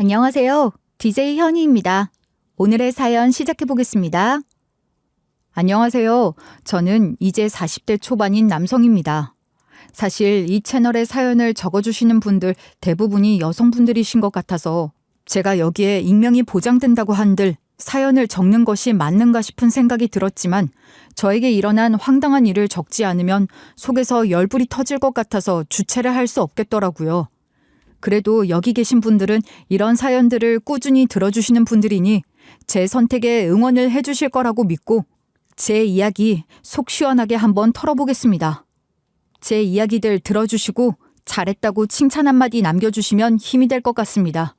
안녕하세요. DJ 현희입니다. 오늘의 사연 시작해 보겠습니다. 안녕하세요. 저는 이제 40대 초반인 남성입니다. 사실 이 채널에 사연을 적어주시는 분들 대부분이 여성분들이신 것 같아서 제가 여기에 익명이 보장된다고 한들 사연을 적는 것이 맞는가 싶은 생각이 들었지만 저에게 일어난 황당한 일을 적지 않으면 속에서 열불이 터질 것 같아서 주체를 할 수 없겠더라고요. 그래도 여기 계신 분들은 이런 사연들을 꾸준히 들어주시는 분들이니 제 선택에 응원을 해주실 거라고 믿고 제 이야기 속 시원하게 한번 털어보겠습니다. 제 이야기들 들어주시고 잘했다고 칭찬 한마디 남겨주시면 힘이 될 것 같습니다.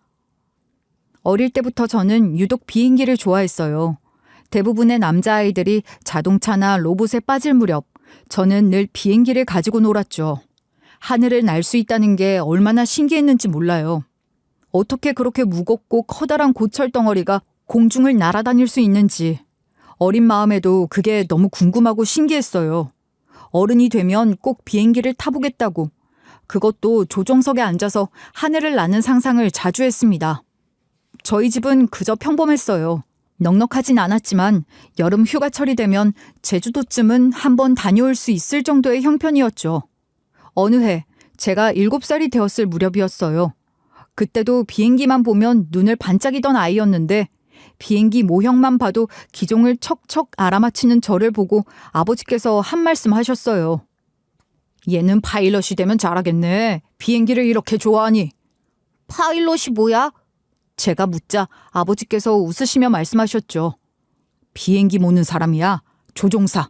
어릴 때부터 저는 유독 비행기를 좋아했어요. 대부분의 남자아이들이 자동차나 로봇에 빠질 무렵 저는 늘 비행기를 가지고 놀았죠. 하늘을 날 수 있다는 게 얼마나 신기했는지 몰라요. 어떻게 그렇게 무겁고 커다란 고철 덩어리가 공중을 날아다닐 수 있는지 어린 마음에도 그게 너무 궁금하고 신기했어요. 어른이 되면 꼭 비행기를 타보겠다고 그것도 조종석에 앉아서 하늘을 나는 상상을 자주 했습니다. 저희 집은 그저 평범했어요. 넉넉하진 않았지만 여름 휴가철이 되면 제주도쯤은 한번 다녀올 수 있을 정도의 형편이었죠. 어느 해 제가 7살이 되었을 무렵이었어요. 그때도 비행기만 보면 눈을 반짝이던 아이였는데 비행기 모형만 봐도 기종을 척척 알아맞히는 저를 보고 아버지께서 한 말씀 하셨어요. 얘는 파일럿이 되면 잘하겠네. 비행기를 이렇게 좋아하니. 파일럿이 뭐야? 제가 묻자 아버지께서 웃으시며 말씀하셨죠. 비행기 모는 사람이야. 조종사.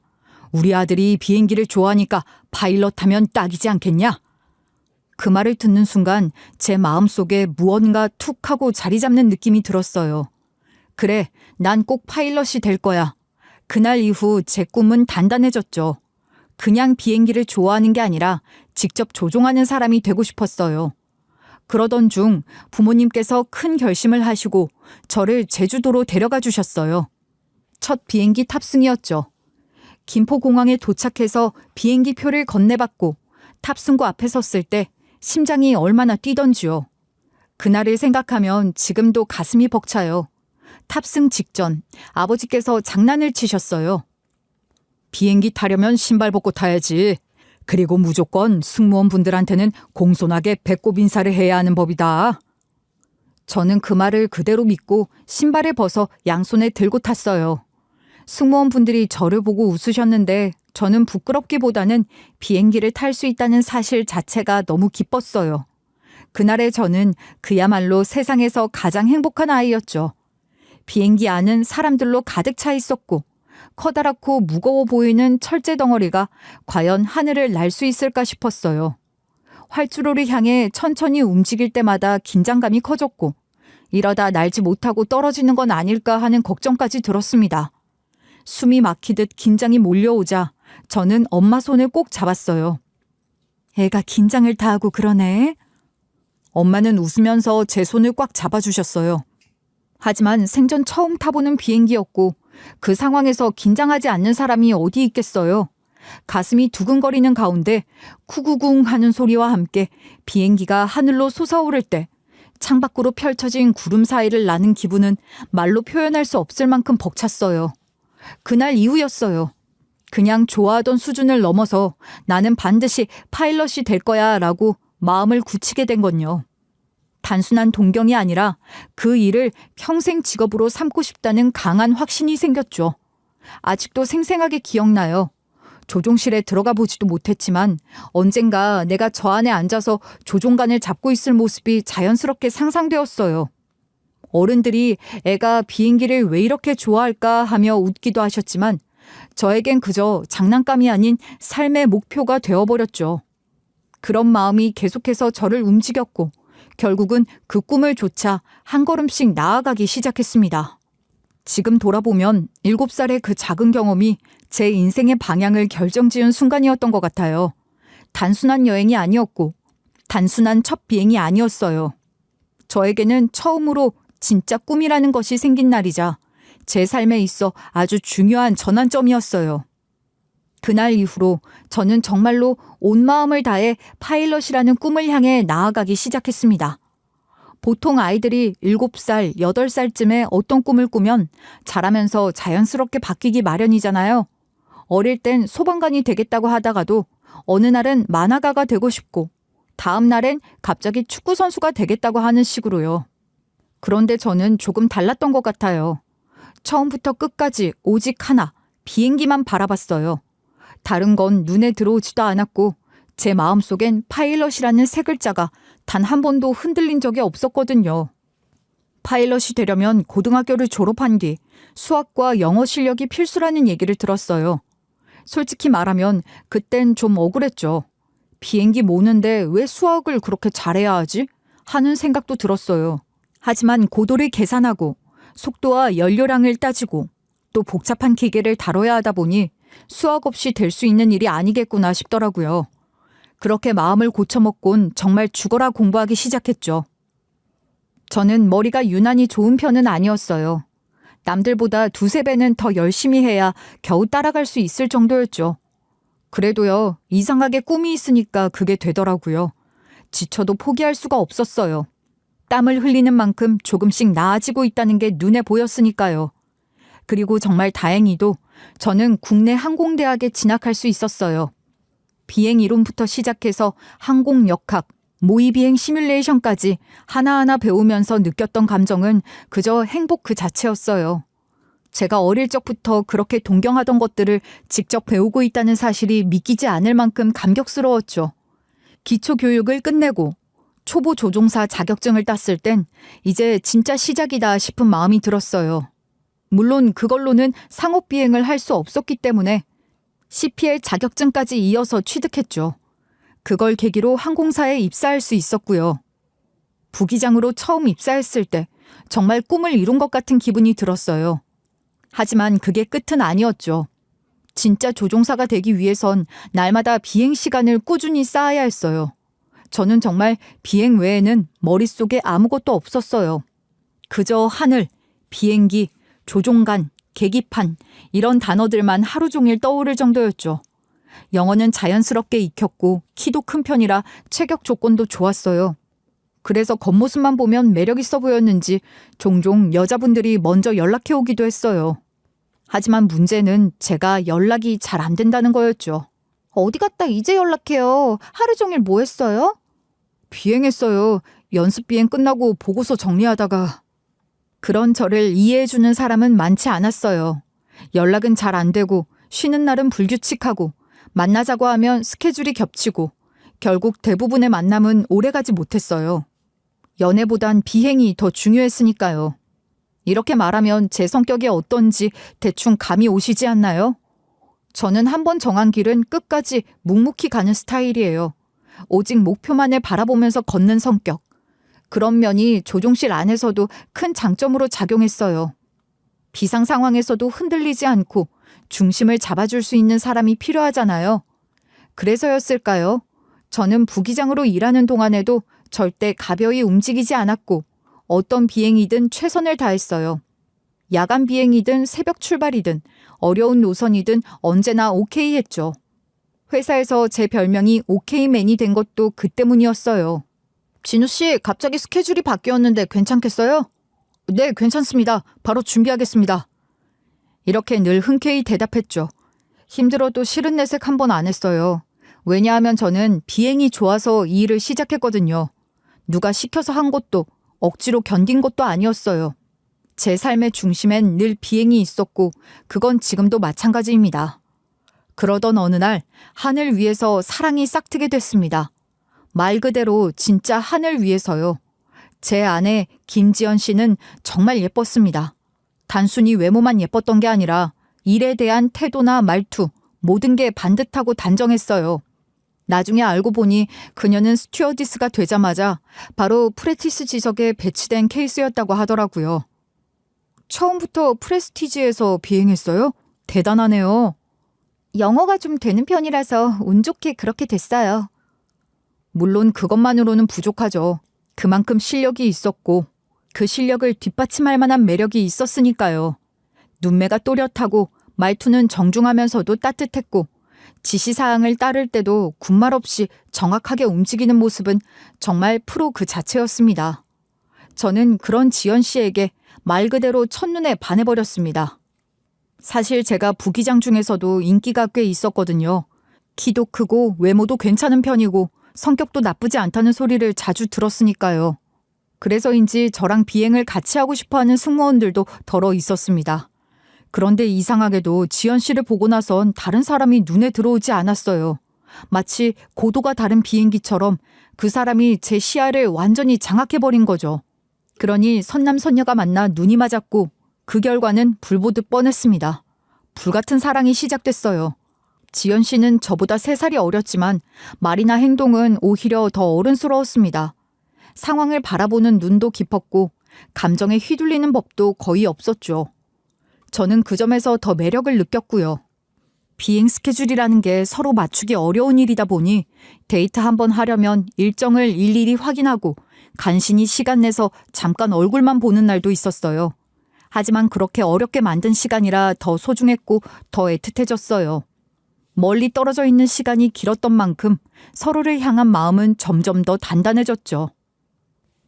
우리 아들이 비행기를 좋아하니까 파일럿 하면 딱이지 않겠냐? 그 말을 듣는 순간 제 마음속에 무언가 툭 하고 자리 잡는 느낌이 들었어요. 그래, 난 꼭 파일럿이 될 거야. 그날 이후 제 꿈은 단단해졌죠. 그냥 비행기를 좋아하는 게 아니라 직접 조종하는 사람이 되고 싶었어요. 그러던 중 부모님께서 큰 결심을 하시고 저를 제주도로 데려가 주셨어요. 첫 비행기 탑승이었죠. 김포공항에 도착해서 비행기 표를 건네받고 탑승구 앞에 섰을 때 심장이 얼마나 뛰던지요. 그날을 생각하면 지금도 가슴이 벅차요. 탑승 직전 아버지께서 장난을 치셨어요. 비행기 타려면 신발 벗고 타야지. 그리고 무조건 승무원분들한테는 공손하게 배꼽 인사를 해야 하는 법이다. 저는 그 말을 그대로 믿고 신발을 벗어 양손에 들고 탔어요. 승무원분들이 저를 보고 웃으셨는데 저는 부끄럽기보다는 비행기를 탈 수 있다는 사실 자체가 너무 기뻤어요. 그날의 저는 그야말로 세상에서 가장 행복한 아이였죠. 비행기 안은 사람들로 가득 차 있었고 커다랗고 무거워 보이는 철제 덩어리가 과연 하늘을 날 수 있을까 싶었어요. 활주로를 향해 천천히 움직일 때마다 긴장감이 커졌고 이러다 날지 못하고 떨어지는 건 아닐까 하는 걱정까지 들었습니다. 숨이 막히듯 긴장이 몰려오자 저는 엄마 손을 꼭 잡았어요. 애가 긴장을 다 하고 그러네. 엄마는 웃으면서 제 손을 꽉 잡아주셨어요. 하지만 생전 처음 타보는 비행기였고 그 상황에서 긴장하지 않는 사람이 어디 있겠어요. 가슴이 두근거리는 가운데 쿠구궁 하는 소리와 함께 비행기가 하늘로 솟아오를 때 창밖으로 펼쳐진 구름 사이를 나는 기분은 말로 표현할 수 없을 만큼 벅찼어요. 그날 이후였어요. 그냥 좋아하던 수준을 넘어서 나는 반드시 파일럿이 될 거야 라고 마음을 굳히게 된 건요. 단순한 동경이 아니라 그 일을 평생 직업으로 삼고 싶다는 강한 확신이 생겼죠. 아직도 생생하게 기억나요. 조종실에 들어가 보지도 못했지만 언젠가 내가 저 안에 앉아서 조종관을 잡고 있을 모습이 자연스럽게 상상되었어요. 어른들이 애가 비행기를 왜 이렇게 좋아할까 하며 웃기도 하셨지만 저에겐 그저 장난감이 아닌 삶의 목표가 되어버렸죠. 그런 마음이 계속해서 저를 움직였고 결국은 그 꿈을 좇아 한 걸음씩 나아가기 시작했습니다. 지금 돌아보면 7살의 그 작은 경험이 제 인생의 방향을 결정지은 순간이었던 것 같아요. 단순한 여행이 아니었고 단순한 첫 비행이 아니었어요. 저에게는 처음으로 진짜 꿈이라는 것이 생긴 날이자 제 삶에 있어 아주 중요한 전환점이었어요. 그날 이후로 저는 정말로 온 마음을 다해 파일럿이라는 꿈을 향해 나아가기 시작했습니다. 보통 아이들이 7살, 8살쯤에 어떤 꿈을 꾸면 자라면서 자연스럽게 바뀌기 마련이잖아요. 어릴 땐 소방관이 되겠다고 하다가도 어느 날은 만화가가 되고 싶고 다음 날엔 갑자기 축구 선수가 되겠다고 하는 식으로요. 그런데 저는 조금 달랐던 것 같아요. 처음부터 끝까지 오직 하나, 비행기만 바라봤어요. 다른 건 눈에 들어오지도 않았고 제 마음속엔 파일럿이라는 세 글자가 단 한 번도 흔들린 적이 없었거든요. 파일럿이 되려면 고등학교를 졸업한 뒤 수학과 영어 실력이 필수라는 얘기를 들었어요. 솔직히 말하면 그땐 좀 억울했죠. 비행기 모는데 왜 수학을 그렇게 잘해야 하지? 하는 생각도 들었어요. 하지만 고도를 계산하고 속도와 연료량을 따지고 또 복잡한 기계를 다뤄야 하다 보니 수학 없이 될 수 있는 일이 아니겠구나 싶더라고요. 그렇게 마음을 고쳐먹곤 정말 죽어라 공부하기 시작했죠. 저는 머리가 유난히 좋은 편은 아니었어요. 남들보다 2~3배는 더 열심히 해야 겨우 따라갈 수 있을 정도였죠. 그래도요, 이상하게 꿈이 있으니까 그게 되더라고요. 지쳐도 포기할 수가 없었어요. 땀을 흘리는 만큼 조금씩 나아지고 있다는 게 눈에 보였으니까요. 그리고 정말 다행히도 저는 국내 항공대학에 진학할 수 있었어요. 비행 이론부터 시작해서 항공 역학, 모의비행 시뮬레이션까지 하나하나 배우면서 느꼈던 감정은 그저 행복 그 자체였어요. 제가 어릴 적부터 그렇게 동경하던 것들을 직접 배우고 있다는 사실이 믿기지 않을 만큼 감격스러웠죠. 기초교육을 끝내고 초보 조종사 자격증을 땄을 땐 이제 진짜 시작이다 싶은 마음이 들었어요. 물론 그걸로는 상업비행을 할 수 없었기 때문에 CPL 자격증까지 이어서 취득했죠. 그걸 계기로 항공사에 입사할 수 있었고요. 부기장으로 처음 입사했을 때 정말 꿈을 이룬 것 같은 기분이 들었어요. 하지만 그게 끝은 아니었죠. 진짜 조종사가 되기 위해선 날마다 비행 시간을 꾸준히 쌓아야 했어요. 저는 정말 비행 외에는 머릿속에 아무것도 없었어요. 그저 하늘, 비행기, 조종관, 계기판 이런 단어들만 하루 종일 떠오를 정도였죠. 영어는 자연스럽게 익혔고 키도 큰 편이라 체격 조건도 좋았어요. 그래서 겉모습만 보면 매력 있어 보였는지 종종 여자분들이 먼저 연락해 오기도 했어요. 하지만 문제는 제가 연락이 잘 안 된다는 거였죠. 어디 갔다 이제 연락해요. 하루 종일 뭐 했어요? 비행했어요. 연습 비행 끝나고 보고서 정리하다가. 그런 저를 이해해주는 사람은 많지 않았어요. 연락은 잘 안 되고 쉬는 날은 불규칙하고 만나자고 하면 스케줄이 겹치고 결국 대부분의 만남은 오래가지 못했어요. 연애보단 비행이 더 중요했으니까요. 이렇게 말하면 제 성격이 어떤지 대충 감이 오시지 않나요? 저는 한번 정한 길은 끝까지 묵묵히 가는 스타일이에요. 오직 목표만을 바라보면서 걷는 성격. 그런 면이 조종실 안에서도 큰 장점으로 작용했어요. 비상 상황에서도 흔들리지 않고 중심을 잡아줄 수 있는 사람이 필요하잖아요. 그래서였을까요? 저는 부기장으로 일하는 동안에도 절대 가벼이 움직이지 않았고 어떤 비행이든 최선을 다했어요. 야간 비행이든 새벽 출발이든 어려운 노선이든 언제나 오케이 했죠. 회사에서 제 별명이 오케이맨이 된 것도 그 때문이었어요. 진우 씨, 갑자기 스케줄이 바뀌었는데 괜찮겠어요? 네, 괜찮습니다. 바로 준비하겠습니다. 이렇게 늘 흔쾌히 대답했죠. 힘들어도 싫은 내색 한 번 안 했어요. 왜냐하면 저는 비행이 좋아서 이 일을 시작했거든요. 누가 시켜서 한 것도 억지로 견딘 것도 아니었어요. 제 삶의 중심엔 늘 비행이 있었고 그건 지금도 마찬가지입니다. 그러던 어느 날 하늘 위에서 사랑이 싹트게 됐습니다. 말 그대로 진짜 하늘 위에서요. 제 아내 김지연 씨는 정말 예뻤습니다. 단순히 외모만 예뻤던 게 아니라 일에 대한 태도나 말투 모든 게 반듯하고 단정했어요. 나중에 알고 보니 그녀는 스튜어디스가 되자마자 바로 프레티스 지석에 배치된 케이스였다고 하더라고요. 처음부터 프레스티지에서 비행했어요? 대단하네요. 영어가 좀 되는 편이라서 운 좋게 그렇게 됐어요. 물론 그것만으로는 부족하죠. 그만큼 실력이 있었고 그 실력을 뒷받침할 만한 매력이 있었으니까요. 눈매가 또렷하고 말투는 정중하면서도 따뜻했고 지시사항을 따를 때도 군말 없이 정확하게 움직이는 모습은 정말 프로 그 자체였습니다. 저는 그런 지연 씨에게 말 그대로 첫눈에 반해버렸습니다. 사실 제가 부기장 중에서도 인기가 꽤 있었거든요. 키도 크고 외모도 괜찮은 편이고 성격도 나쁘지 않다는 소리를 자주 들었으니까요. 그래서인지 저랑 비행을 같이 하고 싶어하는 승무원들도 덜어 있었습니다. 그런데 이상하게도 지연 씨를 보고 나선 다른 사람이 눈에 들어오지 않았어요. 마치 고도가 다른 비행기처럼 그 사람이 제 시야를 완전히 장악해버린 거죠. 그러니 선남선녀가 만나 눈이 맞았고 그 결과는 불보듯 뻔했습니다. 불같은 사랑이 시작됐어요. 지연 씨는 저보다 3살이 어렸지만 말이나 행동은 오히려 더 어른스러웠습니다. 상황을 바라보는 눈도 깊었고 감정에 휘둘리는 법도 거의 없었죠. 저는 그 점에서 더 매력을 느꼈고요. 비행 스케줄이라는 게 서로 맞추기 어려운 일이다 보니 데이트 한번 하려면 일정을 일일이 확인하고 간신히 시간 내서 잠깐 얼굴만 보는 날도 있었어요. 하지만 그렇게 어렵게 만든 시간이라 더 소중했고 더 애틋해졌어요. 멀리 떨어져 있는 시간이 길었던 만큼 서로를 향한 마음은 점점 더 단단해졌죠.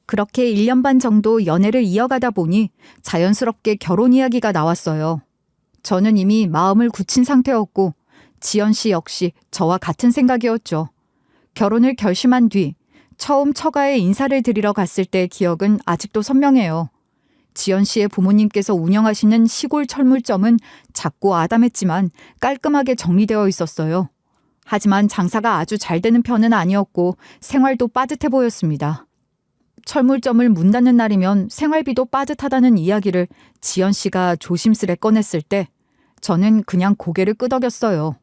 그렇게 1년 반 정도 연애를 이어가다 보니 자연스럽게 결혼 이야기가 나왔어요. 저는 이미 마음을 굳힌 상태였고 지연 씨 역시 저와 같은 생각이었죠. 결혼을 결심한 뒤 처음 처가에 인사를 드리러 갔을 때 기억은 아직도 선명해요. 지연 씨의 부모님께서 운영하시는 시골 철물점은 작고 아담했지만 깔끔하게 정리되어 있었어요. 하지만 장사가 아주 잘 되는 편은 아니었고 생활도 빠듯해 보였습니다. 철물점을 문 닫는 날이면 생활비도 빠듯하다는 이야기를 지연 씨가 조심스레 꺼냈을 때 저는 그냥 고개를 끄덕였어요.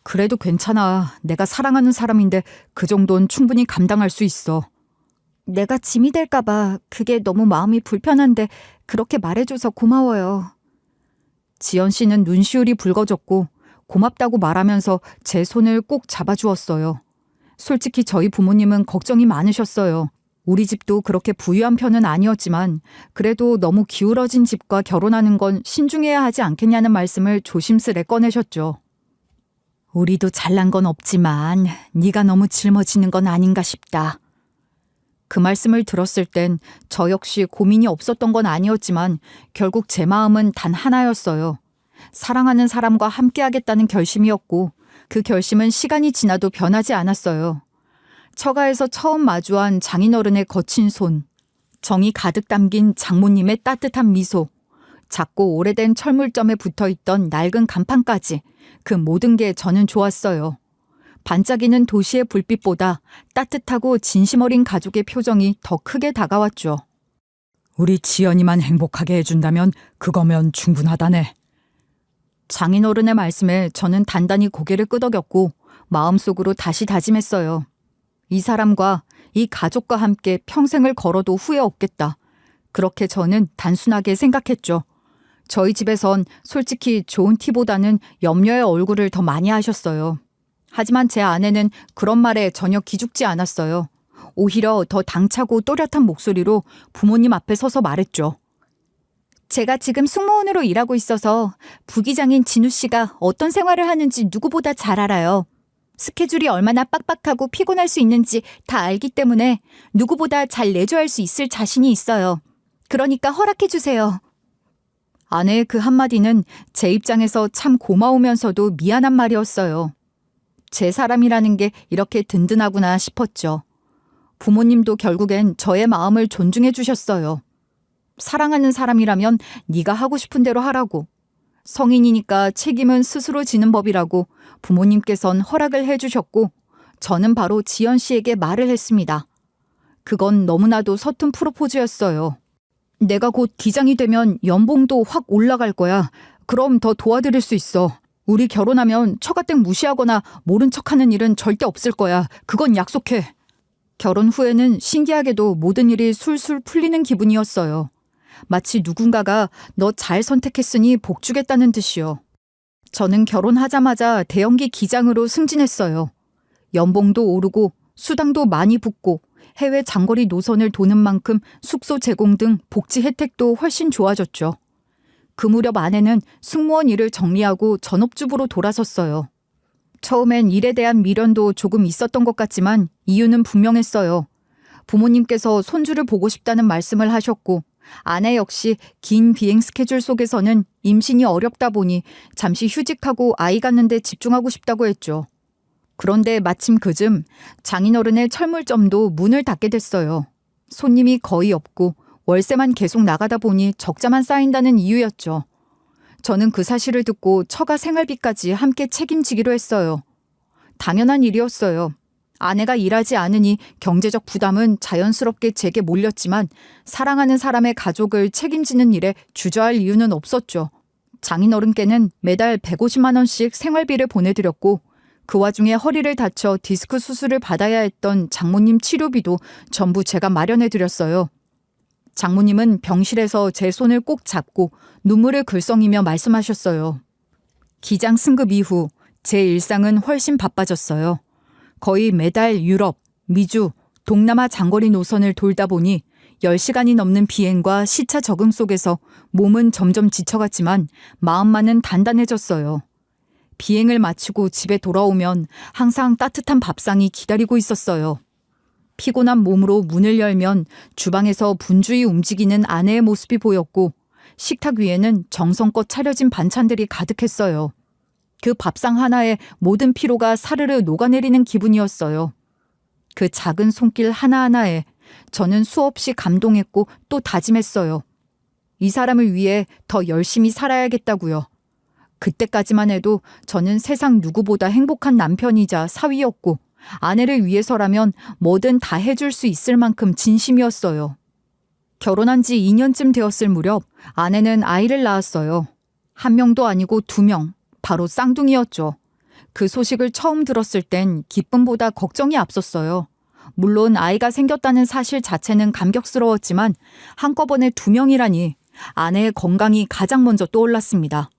그래도 괜찮아. 내가 사랑하는 사람인데 그 정도는 충분히 감당할 수 있어. 내가 짐이 될까봐 그게 너무 마음이 불편한데 그렇게 말해줘서 고마워요. 지연 씨는 눈시울이 붉어졌고 고맙다고 말하면서 제 손을 꼭 잡아주었어요. 솔직히 저희 부모님은 걱정이 많으셨어요. 우리 집도 그렇게 부유한 편은 아니었지만 그래도 너무 기울어진 집과 결혼하는 건 신중해야 하지 않겠냐는 말씀을 조심스레 꺼내셨죠. 우리도 잘난 건 없지만 네가 너무 짊어지는 건 아닌가 싶다. 그 말씀을 들었을 땐 저 역시 고민이 없었던 건 아니었지만 결국 제 마음은 단 하나였어요. 사랑하는 사람과 함께하겠다는 결심이었고 그 결심은 시간이 지나도 변하지 않았어요. 처가에서 처음 마주한 장인어른의 거친 손, 정이 가득 담긴 장모님의 따뜻한 미소, 작고 오래된 철물점에 붙어있던 낡은 간판까지 그 모든 게 저는 좋았어요. 반짝이는 도시의 불빛보다 따뜻하고 진심 어린 가족의 표정이 더 크게 다가왔죠. 우리 지연이만 행복하게 해준다면 그거면 충분하다네. 장인어른의 말씀에 저는 단단히 고개를 끄덕였고 마음속으로 다시 다짐했어요. 이 사람과 이 가족과 함께 평생을 걸어도 후회 없겠다. 그렇게 저는 단순하게 생각했죠. 저희 집에선 솔직히 좋은 티보다는 염려의 얼굴을 더 많이 하셨어요. 하지만 제 아내는 그런 말에 전혀 기죽지 않았어요. 오히려 더 당차고 또렷한 목소리로 부모님 앞에 서서 말했죠. 제가 지금 승무원으로 일하고 있어서 부기장인 진우 씨가 어떤 생활을 하는지 누구보다 잘 알아요. 스케줄이 얼마나 빡빡하고 피곤할 수 있는지 다 알기 때문에 누구보다 잘 내조할 수 있을 자신이 있어요. 그러니까 허락해 주세요. 아내의 그 한마디는 제 입장에서 참 고마우면서도 미안한 말이었어요. 제 사람이라는 게 이렇게 든든하구나 싶었죠. 부모님도 결국엔 저의 마음을 존중해 주셨어요. 사랑하는 사람이라면 네가 하고 싶은 대로 하라고. 성인이니까 책임은 스스로 지는 법이라고 부모님께선 허락을 해주셨고 저는 바로 지연 씨에게 말을 했습니다. 그건 너무나도 서툰 프로포즈였어요. 내가 곧 기장이 되면 연봉도 확 올라갈 거야. 그럼 더 도와드릴 수 있어. 우리 결혼하면 처가댁 무시하거나 모른 척하는 일은 절대 없을 거야. 그건 약속해. 결혼 후에는 신기하게도 모든 일이 술술 풀리는 기분이었어요. 마치 누군가가 너 잘 선택했으니 복 주겠다는 듯이요. 저는 결혼하자마자 대형기 기장으로 승진했어요. 연봉도 오르고 수당도 많이 붙고 해외 장거리 노선을 도는 만큼 숙소 제공 등 복지 혜택도 훨씬 좋아졌죠. 그 무렵 아내는 승무원 일을 정리하고 전업주부로 돌아섰어요. 처음엔 일에 대한 미련도 조금 있었던 것 같지만 이유는 분명했어요. 부모님께서 손주를 보고 싶다는 말씀을 하셨고 아내 역시 긴 비행 스케줄 속에서는 임신이 어렵다 보니 잠시 휴직하고 아이 갖는 데 집중하고 싶다고 했죠. 그런데 마침 그즘 장인어른의 철물점도 문을 닫게 됐어요. 손님이 거의 없고 월세만 계속 나가다 보니 적자만 쌓인다는 이유였죠. 저는 그 사실을 듣고 처가 생활비까지 함께 책임지기로 했어요. 당연한 일이었어요. 아내가 일하지 않으니 경제적 부담은 자연스럽게 제게 몰렸지만 사랑하는 사람의 가족을 책임지는 일에 주저할 이유는 없었죠. 장인어른께는 매달 150만 원씩 생활비를 보내드렸고 그 와중에 허리를 다쳐 디스크 수술을 받아야 했던 장모님 치료비도 전부 제가 마련해드렸어요. 장모님은 병실에서 제 손을 꼭 잡고 눈물을 글썽이며 말씀하셨어요. 기장 승급 이후 제 일상은 훨씬 바빠졌어요. 거의 매달 유럽, 미주, 동남아 장거리 노선을 돌다 보니 10시간이 넘는 비행과 시차 적응 속에서 몸은 점점 지쳐갔지만 마음만은 단단해졌어요. 비행을 마치고 집에 돌아오면 항상 따뜻한 밥상이 기다리고 있었어요. 피곤한 몸으로 문을 열면 주방에서 분주히 움직이는 아내의 모습이 보였고 식탁 위에는 정성껏 차려진 반찬들이 가득했어요. 그 밥상 하나에 모든 피로가 사르르 녹아내리는 기분이었어요. 그 작은 손길 하나하나에 저는 수없이 감동했고 또 다짐했어요. 이 사람을 위해 더 열심히 살아야겠다고요. 그때까지만 해도 저는 세상 누구보다 행복한 남편이자 사위였고 아내를 위해서라면 뭐든 다 해줄 수 있을 만큼 진심이었어요. 결혼한 지 2년쯤 되었을 무렵 아내는 아이를 낳았어요. 1명도 아니고 2명. 바로 쌍둥이였죠. 그 소식을 처음 들었을 땐 기쁨보다 걱정이 앞섰어요. 물론 아이가 생겼다는 사실 자체는 감격스러웠지만 한꺼번에 2명이라니 아내의 건강이 가장 먼저 떠올랐습니다.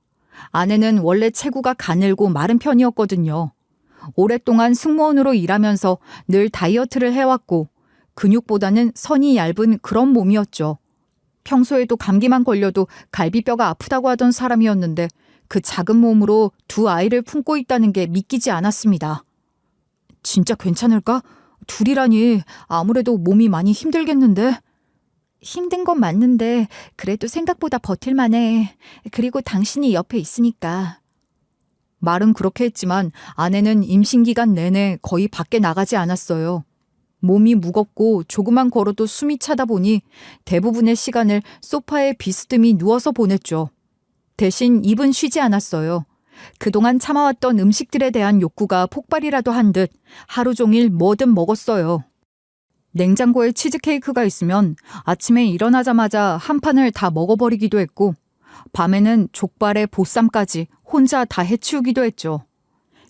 아내는 원래 체구가 가늘고 마른 편이었거든요. 오랫동안 승무원으로 일하면서 늘 다이어트를 해왔고 근육보다는 선이 얇은 그런 몸이었죠. 평소에도 감기만 걸려도 갈비뼈가 아프다고 하던 사람이었는데 그 작은 몸으로 2 아이를 품고 있다는 게 믿기지 않았습니다. 진짜 괜찮을까? 둘이라니 아무래도 몸이 많이 힘들겠는데? 힘든 건 맞는데 그래도 생각보다 버틸만해. 그리고 당신이 옆에 있으니까. 말은 그렇게 했지만 아내는 임신 기간 내내 거의 밖에 나가지 않았어요. 몸이 무겁고 조금만 걸어도 숨이 차다 보니 대부분의 시간을 소파에 비스듬히 누워서 보냈죠. 대신 입은 쉬지 않았어요. 그동안 참아왔던 음식들에 대한 욕구가 폭발이라도 한 듯 하루 종일 뭐든 먹었어요. 냉장고에 치즈케이크가 있으면 아침에 일어나자마자 한 판을 다 먹어버리기도 했고 밤에는 족발에 보쌈까지 혼자 다 해치우기도 했죠.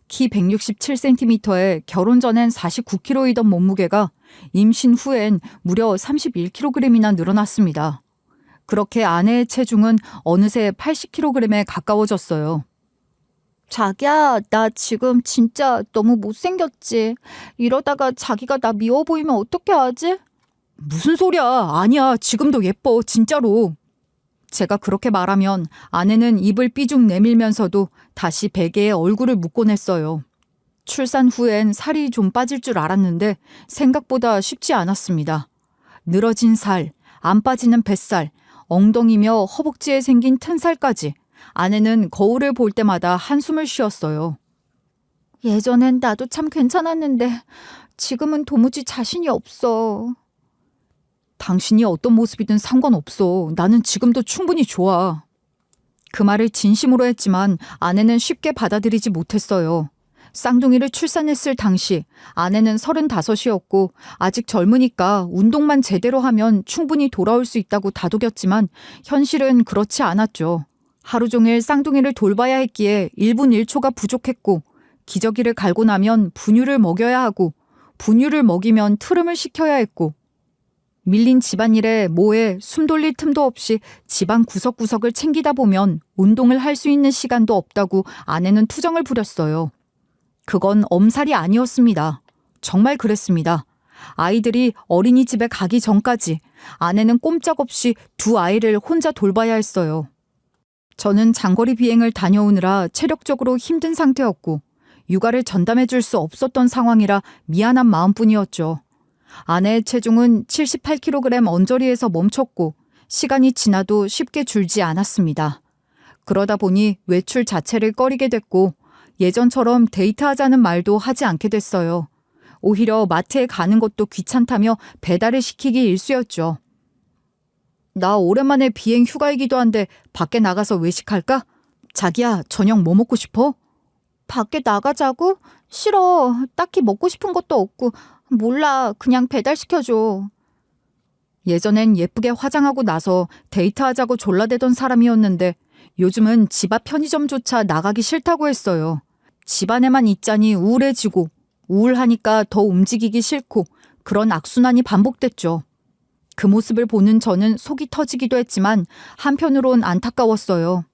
키 167cm에 결혼 전엔 49kg이던 몸무게가 임신 후엔 무려 31kg이나 늘어났습니다. 그렇게 아내의 체중은 어느새 80kg에 가까워졌어요. 자기야, 나 지금 진짜 너무 못생겼지? 이러다가 자기가 나 미워 보이면 어떻게 하지? 무슨 소리야. 아니야. 지금도 예뻐. 진짜로. 제가 그렇게 말하면 아내는 입을 삐죽 내밀면서도 다시 베개에 얼굴을 묻곤 했어요. 출산 후엔 살이 좀 빠질 줄 알았는데 생각보다 쉽지 않았습니다. 늘어진 살, 안 빠지는 뱃살, 엉덩이며 허벅지에 생긴 튼살까지 아내는 거울을 볼 때마다 한숨을 쉬었어요. 예전엔 나도 참 괜찮았는데 지금은 도무지 자신이 없어. 당신이 어떤 모습이든 상관없어. 나는 지금도 충분히 좋아. 그 말을 진심으로 했지만 아내는 쉽게 받아들이지 못했어요. 쌍둥이를 출산했을 당시 아내는 35이었고 아직 젊으니까 운동만 제대로 하면 충분히 돌아올 수 있다고 다독였지만 현실은 그렇지 않았죠. 하루 종일 쌍둥이를 돌봐야 했기에 1분 1초가 부족했고 기저귀를 갈고 나면 분유를 먹여야 하고 분유를 먹이면 트름을 시켜야 했고 밀린 집안일에 뭐에 숨 돌릴 틈도 없이 집안 구석구석을 챙기다 보면 운동을 할 수 있는 시간도 없다고 아내는 투정을 부렸어요. 그건 엄살이 아니었습니다. 정말 그랬습니다. 아이들이 어린이집에 가기 전까지 아내는 꼼짝없이 2 아이를 혼자 돌봐야 했어요. 저는 장거리 비행을 다녀오느라 체력적으로 힘든 상태였고 육아를 전담해 줄 수 없었던 상황이라 미안한 마음뿐이었죠. 아내의 체중은 78kg 언저리에서 멈췄고 시간이 지나도 쉽게 줄지 않았습니다. 그러다 보니 외출 자체를 꺼리게 됐고 예전처럼 데이트하자는 말도 하지 않게 됐어요. 오히려 마트에 가는 것도 귀찮다며 배달을 시키기 일쑤였죠. 나 오랜만에 비행 휴가이기도 한데 밖에 나가서 외식할까? 자기야, 저녁 뭐 먹고 싶어? 밖에 나가자고? 싫어. 딱히 먹고 싶은 것도 없고. 몰라. 그냥 배달시켜줘. 예전엔 예쁘게 화장하고 나서 데이트하자고 졸라대던 사람이었는데 요즘은 집 앞 편의점조차 나가기 싫다고 했어요. 집 안에만 있자니 우울해지고 우울하니까 더 움직이기 싫고 그런 악순환이 반복됐죠. 그 모습을 보는 저는 속이 터지기도 했지만 한편으론 안타까웠어요.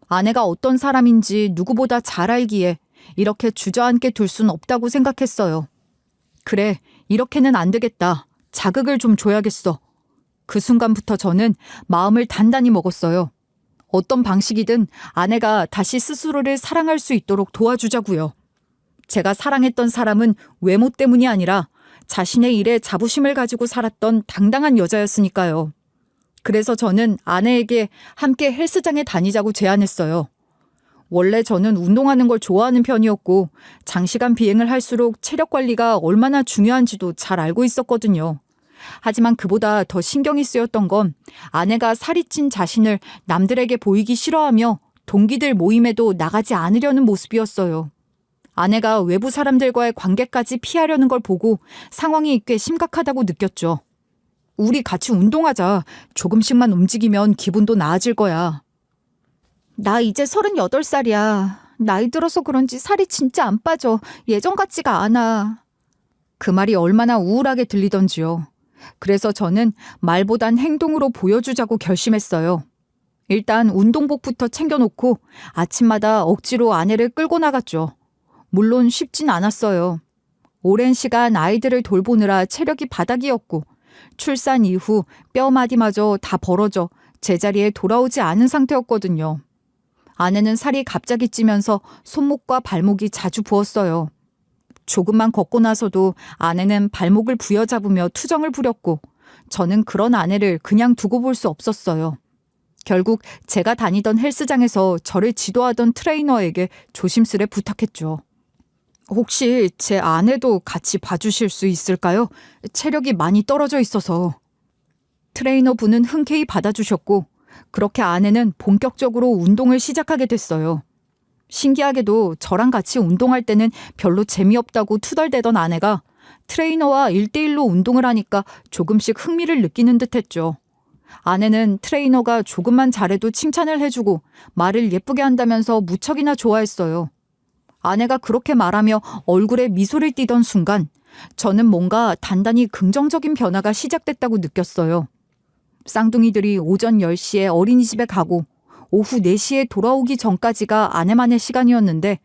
아내가 어떤 사람인지 누구보다 잘 알기에 이렇게 주저앉게 둘 순 없다고 생각했어요. 그래, 이렇게는 안 되겠다. 자극을 좀 줘야겠어. 그 순간부터 저는 마음을 단단히 먹었어요. 어떤 방식이든 아내가 다시 스스로를 사랑할 수 있도록 도와주자고요. 제가 사랑했던 사람은 외모 때문이 아니라 자신의 일에 자부심을 가지고 살았던 당당한 여자였으니까요. 그래서 저는 아내에게 함께 헬스장에 다니자고 제안했어요. 원래 저는 운동하는 걸 좋아하는 편이었고 장시간 비행을 할수록 체력 관리가 얼마나 중요한지도 잘 알고 있었거든요. 하지만 그보다 더 신경이 쓰였던 건 아내가 살이 찐 자신을 남들에게 보이기 싫어하며 동기들 모임에도 나가지 않으려는 모습이었어요. 아내가 외부 사람들과의 관계까지 피하려는 걸 보고 상황이 꽤 심각하다고 느꼈죠. 우리 같이 운동하자. 조금씩만 움직이면 기분도 나아질 거야. 나 이제 38살이야. 나이 들어서 그런지 살이 진짜 안 빠져. 예전 같지가 않아. 그 말이 얼마나 우울하게 들리던지요. 그래서 저는 말보단 행동으로 보여주자고 결심했어요. 일단 운동복부터 챙겨놓고 아침마다 억지로 아내를 끌고 나갔죠. 물론 쉽진 않았어요. 오랜 시간 아이들을 돌보느라 체력이 바닥이었고 출산 이후 뼈마디마저 다 벌어져 제자리에 돌아오지 않은 상태였거든요. 아내는 살이 갑자기 찌면서 손목과 발목이 자주 부었어요. 조금만 걷고 나서도 아내는 발목을 부여잡으며 투정을 부렸고 저는 그런 아내를 그냥 두고 볼 수 없었어요. 결국 제가 다니던 헬스장에서 저를 지도하던 트레이너에게 조심스레 부탁했죠. 혹시 제 아내도 같이 봐주실 수 있을까요? 체력이 많이 떨어져 있어서. 트레이너 분은 흔쾌히 받아주셨고 그렇게 아내는 본격적으로 운동을 시작하게 됐어요. 신기하게도 저랑 같이 운동할 때는 별로 재미없다고 투덜대던 아내가 트레이너와 1대1로 운동을 하니까 조금씩 흥미를 느끼는 듯했죠. 아내는 트레이너가 조금만 잘해도 칭찬을 해주고 말을 예쁘게 한다면서 무척이나 좋아했어요. 아내가 그렇게 말하며 얼굴에 미소를 띠던 순간 저는 뭔가 단단히 긍정적인 변화가 시작됐다고 느꼈어요. 쌍둥이들이 오전 10시에 어린이집에 가고 오후 4시에 돌아오기 전까지가 아내만의 시간이었는데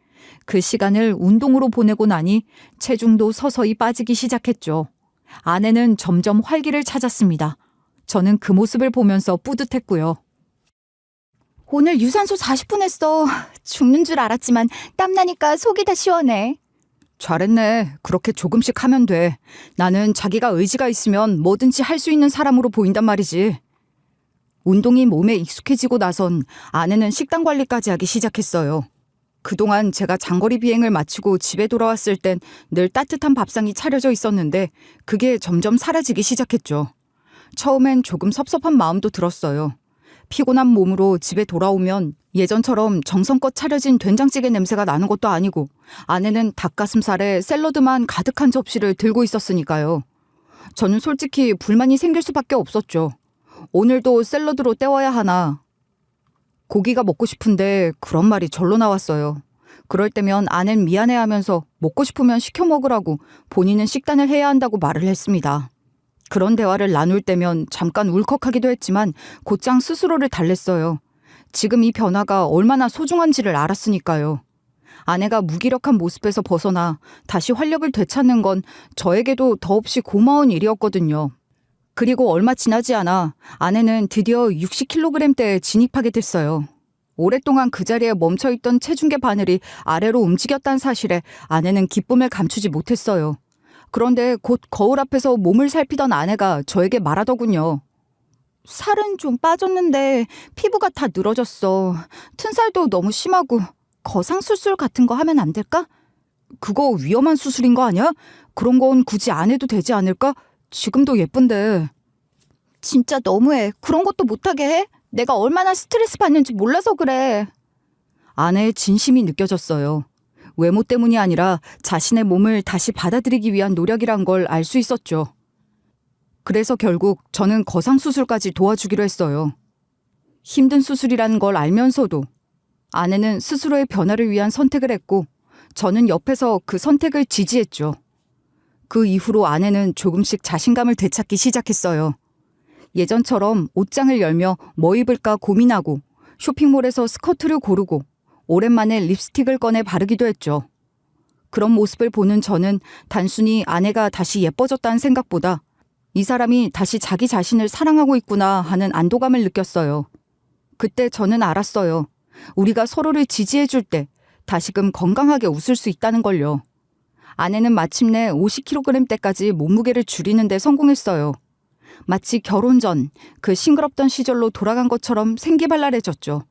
그 시간을 운동으로 보내고 나니 체중도 서서히 빠지기 시작했죠. 아내는 점점 활기를 찾았습니다. 저는 그 모습을 보면서 뿌듯했고요. 오늘 유산소 40분 했어. 죽는 줄 알았지만 땀나니까 속이 다 시원해. 잘했네. 그렇게 조금씩 하면 돼. 나는 자기가 의지가 있으면 뭐든지 할 수 있는 사람으로 보인단 말이지. 운동이 몸에 익숙해지고 나선 아내는 식단 관리까지 하기 시작했어요. 그동안 제가 장거리 비행을 마치고 집에 돌아왔을 땐 늘 따뜻한 밥상이 차려져 있었는데 그게 점점 사라지기 시작했죠. 처음엔 조금 섭섭한 마음도 들었어요. 피곤한 몸으로 집에 돌아오면 예전처럼 정성껏 차려진 된장찌개 냄새가 나는 것도 아니고 아내는 닭가슴살에 샐러드만 가득한 접시를 들고 있었으니까요. 저는 솔직히 불만이 생길 수밖에 없었죠. 오늘도 샐러드로 때워야 하나. 고기가 먹고 싶은데 그런 말이 절로 나왔어요. 그럴 때면 아내는 미안해하면서 먹고 싶으면 시켜 먹으라고 본인은 식단을 해야 한다고 말을 했습니다. 그런 대화를 나눌 때면 잠깐 울컥하기도 했지만 곧장 스스로를 달랬어요. 지금 이 변화가 얼마나 소중한지를 알았으니까요. 아내가 무기력한 모습에서 벗어나 다시 활력을 되찾는 건 저에게도 더없이 고마운 일이었거든요. 그리고 얼마 지나지 않아 아내는 드디어 60kg대에 진입하게 됐어요. 오랫동안 그 자리에 멈춰있던 체중계 바늘이 아래로 움직였다는 사실에 아내는 기쁨을 감추지 못했어요. 그런데 곧 거울 앞에서 몸을 살피던 아내가 저에게 말하더군요. 살은 좀 빠졌는데 피부가 다 늘어졌어. 튼살도 너무 심하고 거상 수술 같은 거 하면 안 될까? 그거 위험한 수술인 거 아니야? 그런 건 굳이 안 해도 되지 않을까? 지금도 예쁜데. 진짜 너무해. 그런 것도 못하게 해? 내가 얼마나 스트레스 받는지 몰라서 그래. 아내의 진심이 느껴졌어요. 외모 때문이 아니라 자신의 몸을 다시 받아들이기 위한 노력이란 걸 알 수 있었죠. 그래서 결국 저는 거상 수술까지 도와주기로 했어요. 힘든 수술이라는 걸 알면서도 아내는 스스로의 변화를 위한 선택을 했고 저는 옆에서 그 선택을 지지했죠. 그 이후로 아내는 조금씩 자신감을 되찾기 시작했어요. 예전처럼 옷장을 열며 뭐 입을까 고민하고 쇼핑몰에서 스커트를 고르고 오랜만에 립스틱을 꺼내 바르기도 했죠. 그런 모습을 보는 저는 단순히 아내가 다시 예뻐졌다는 생각보다 이 사람이 다시 자기 자신을 사랑하고 있구나 하는 안도감을 느꼈어요. 그때 저는 알았어요. 우리가 서로를 지지해줄 때 다시금 건강하게 웃을 수 있다는 걸요. 아내는 마침내 50kg대까지 몸무게를 줄이는 데 성공했어요. 마치 결혼 전 그 싱그럽던 시절로 돌아간 것처럼 생기발랄해졌죠.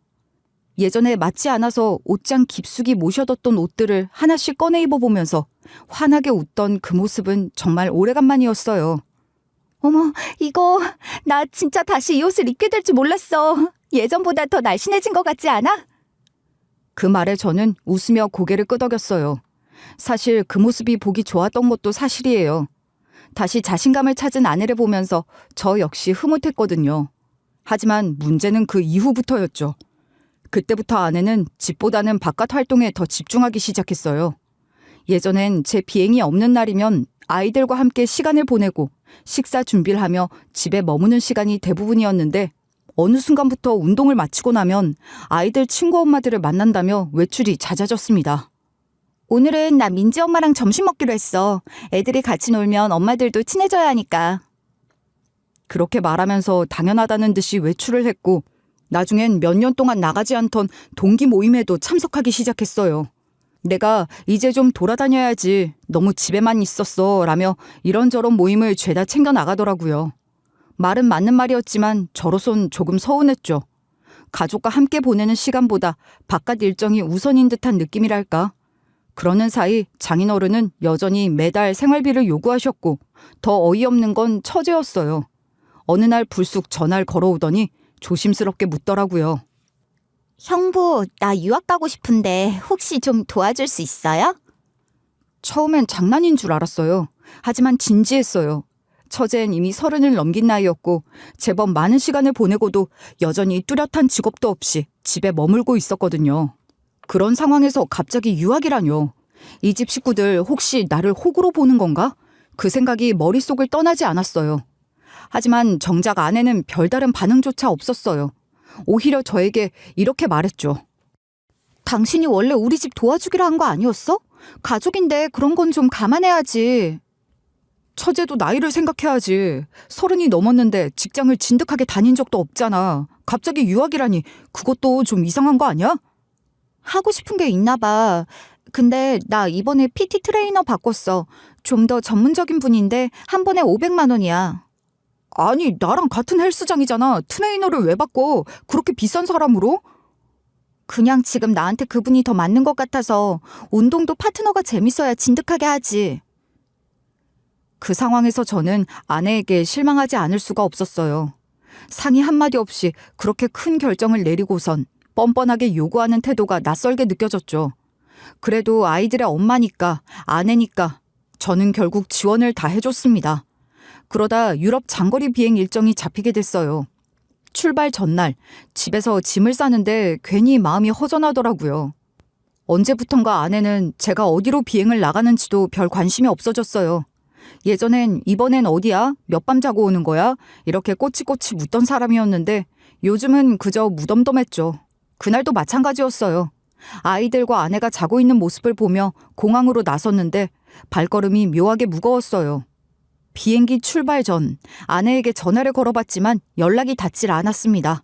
예전에 맞지 않아서 옷장 깊숙이 모셔뒀던 옷들을 하나씩 꺼내 입어보면서 환하게 웃던 그 모습은 정말 오래간만이었어요. 어머, 이거 나 진짜 다시 이 옷을 입게 될 줄 몰랐어. 예전보다 더 날씬해진 것 같지 않아? 그 말에 저는 웃으며 고개를 끄덕였어요. 사실 그 모습이 보기 좋았던 것도 사실이에요. 다시 자신감을 찾은 아내를 보면서 저 역시 흐뭇했거든요. 하지만 문제는 그 이후부터였죠. 그때부터 아내는 집보다는 바깥 활동에 더 집중하기 시작했어요. 예전엔 제 비행이 없는 날이면 아이들과 함께 시간을 보내고 식사 준비를 하며 집에 머무는 시간이 대부분이었는데 어느 순간부터 운동을 마치고 나면 아이들 친구 엄마들을 만난다며 외출이 잦아졌습니다. 오늘은 나 민지 엄마랑 점심 먹기로 했어. 애들이 같이 놀면 엄마들도 친해져야 하니까. 그렇게 말하면서 당연하다는 듯이 외출을 했고 나중엔 몇 년 동안 나가지 않던 동기 모임에도 참석하기 시작했어요. 내가 이제 좀 돌아다녀야지. 너무 집에만 있었어. 라며 이런저런 모임을 죄다 챙겨 나가더라고요. 말은 맞는 말이었지만 저로선 조금 서운했죠. 가족과 함께 보내는 시간보다 바깥 일정이 우선인 듯한 느낌이랄까. 그러는 사이 장인어른은 여전히 매달 생활비를 요구하셨고 더 어이없는 건 처제였어요. 어느 날 불쑥 전화를 걸어오더니 조심스럽게 묻더라고요. 형부, 나 유학 가고 싶은데 혹시 좀 도와줄 수 있어요? 처음엔 장난인 줄 알았어요. 하지만 진지했어요. 처제는 이미 30을 넘긴 나이였고 제법 많은 시간을 보내고도 여전히 뚜렷한 직업도 없이 집에 머물고 있었거든요. 그런 상황에서 갑자기 유학이라뇨. 이 집 식구들 혹시 나를 호구로 보는 건가? 그 생각이 머릿속을 떠나지 않았어요. 하지만 정작 아내는 별다른 반응조차 없었어요. 오히려 저에게 이렇게 말했죠. 당신이 원래 우리 집 도와주기로 한 거 아니었어? 가족인데 그런 건 좀 감안해야지. 처제도 나이를 생각해야지. 30이 넘었는데 직장을 진득하게 다닌 적도 없잖아. 갑자기 유학이라니 그것도 좀 이상한 거 아니야? 하고 싶은 게 있나 봐. 근데 나 이번에 PT 트레이너 바꿨어. 좀 더 전문적인 분인데 한 번에 500만 원이야. 아니, 나랑 같은 헬스장이잖아. 트레이너를 왜 바꿔? 그렇게 비싼 사람으로? 그냥 지금 나한테 그분이 더 맞는 것 같아서. 운동도 파트너가 재밌어야 진득하게 하지. 그 상황에서 저는 아내에게 실망하지 않을 수가 없었어요. 상의 한마디 없이 그렇게 큰 결정을 내리고선 뻔뻔하게 요구하는 태도가 낯설게 느껴졌죠. 그래도 아이들의 엄마니까, 아내니까 저는 결국 지원을 다 해줬습니다. 그러다 유럽 장거리 비행 일정이 잡히게 됐어요. 출발 전날 집에서 짐을 싸는데 괜히 마음이 허전하더라고요. 언제부턴가 아내는 제가 어디로 비행을 나가는지도 별 관심이 없어졌어요. 예전엔 이번엔 어디야? 몇 밤 자고 오는 거야? 이렇게 꼬치꼬치 묻던 사람이었는데 요즘은 그저 무덤덤했죠. 그날도 마찬가지였어요. 아이들과 아내가 자고 있는 모습을 보며 공항으로 나섰는데 발걸음이 묘하게 무거웠어요. 비행기 출발 전 아내에게 전화를 걸어봤지만 연락이 닿질 않았습니다.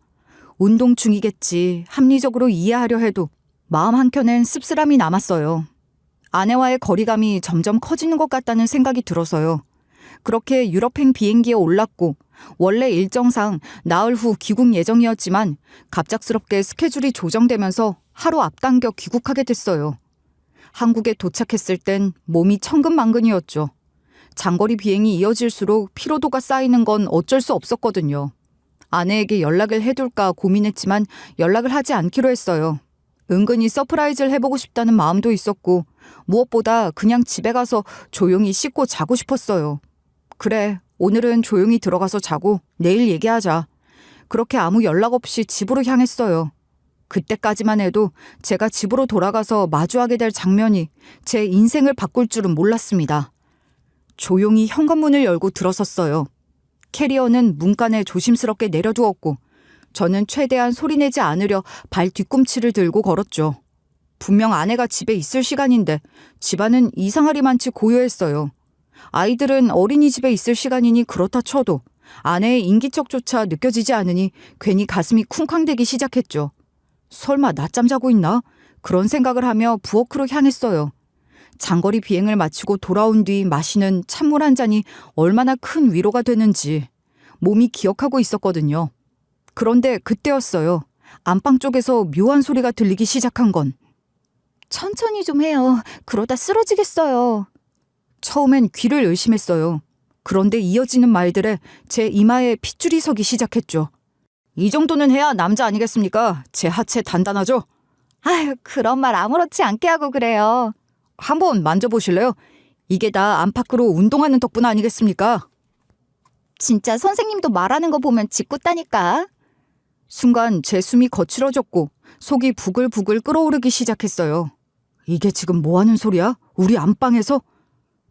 운동 중이겠지 합리적으로 이해하려 해도 마음 한켠엔 씁쓸함이 남았어요. 아내와의 거리감이 점점 커지는 것 같다는 생각이 들어서요. 그렇게 유럽행 비행기에 올랐고 원래 일정상 나흘 후 귀국 예정이었지만 갑작스럽게 스케줄이 조정되면서 하루 앞당겨 귀국하게 됐어요. 한국에 도착했을 땐 몸이 천근만근이었죠. 장거리 비행이 이어질수록 피로도가 쌓이는 건 어쩔 수 없었거든요. 아내에게 연락을 해둘까 고민했지만 연락을 하지 않기로 했어요. 은근히 서프라이즈를 해보고 싶다는 마음도 있었고 무엇보다 그냥 집에 가서 조용히 씻고 자고 싶었어요. 그래, 오늘은 조용히 들어가서 자고 내일 얘기하자. 그렇게 아무 연락 없이 집으로 향했어요. 그때까지만 해도 제가 집으로 돌아가서 마주하게 될 장면이 제 인생을 바꿀 줄은 몰랐습니다. 조용히 현관문을 열고 들어섰어요. 캐리어는 문간에 조심스럽게 내려두었고 저는 최대한 소리내지 않으려 발 뒤꿈치를 들고 걸었죠. 분명 아내가 집에 있을 시간인데 집안은 이상하리만치 고요했어요. 아이들은 어린이집에 있을 시간이니 그렇다 쳐도 아내의 인기척조차 느껴지지 않으니 괜히 가슴이 쿵쾅대기 시작했죠. 설마 낮잠 자고 있나? 그런 생각을 하며 부엌으로 향했어요. 장거리 비행을 마치고 돌아온 뒤 마시는 찬물 한 잔이 얼마나 큰 위로가 되는지 몸이 기억하고 있었거든요. 그런데 그때였어요. 안방 쪽에서 묘한 소리가 들리기 시작한 건. 천천히 좀 해요. 그러다 쓰러지겠어요. 처음엔 귀를 의심했어요. 그런데 이어지는 말들에 제 이마에 핏줄이 서기 시작했죠. 이 정도는 해야 남자 아니겠습니까? 제 하체 단단하죠? 아유, 그런 말 아무렇지 않게 하고 그래요. 한번 만져보실래요? 이게 다 안팎으로 운동하는 덕분 아니겠습니까? 진짜 선생님도 말하는 거 보면 짓궂다니까. 순간 제 숨이 거칠어졌고 속이 부글부글 끓어오르기 시작했어요. 이게 지금 뭐 하는 소리야? 우리 안방에서?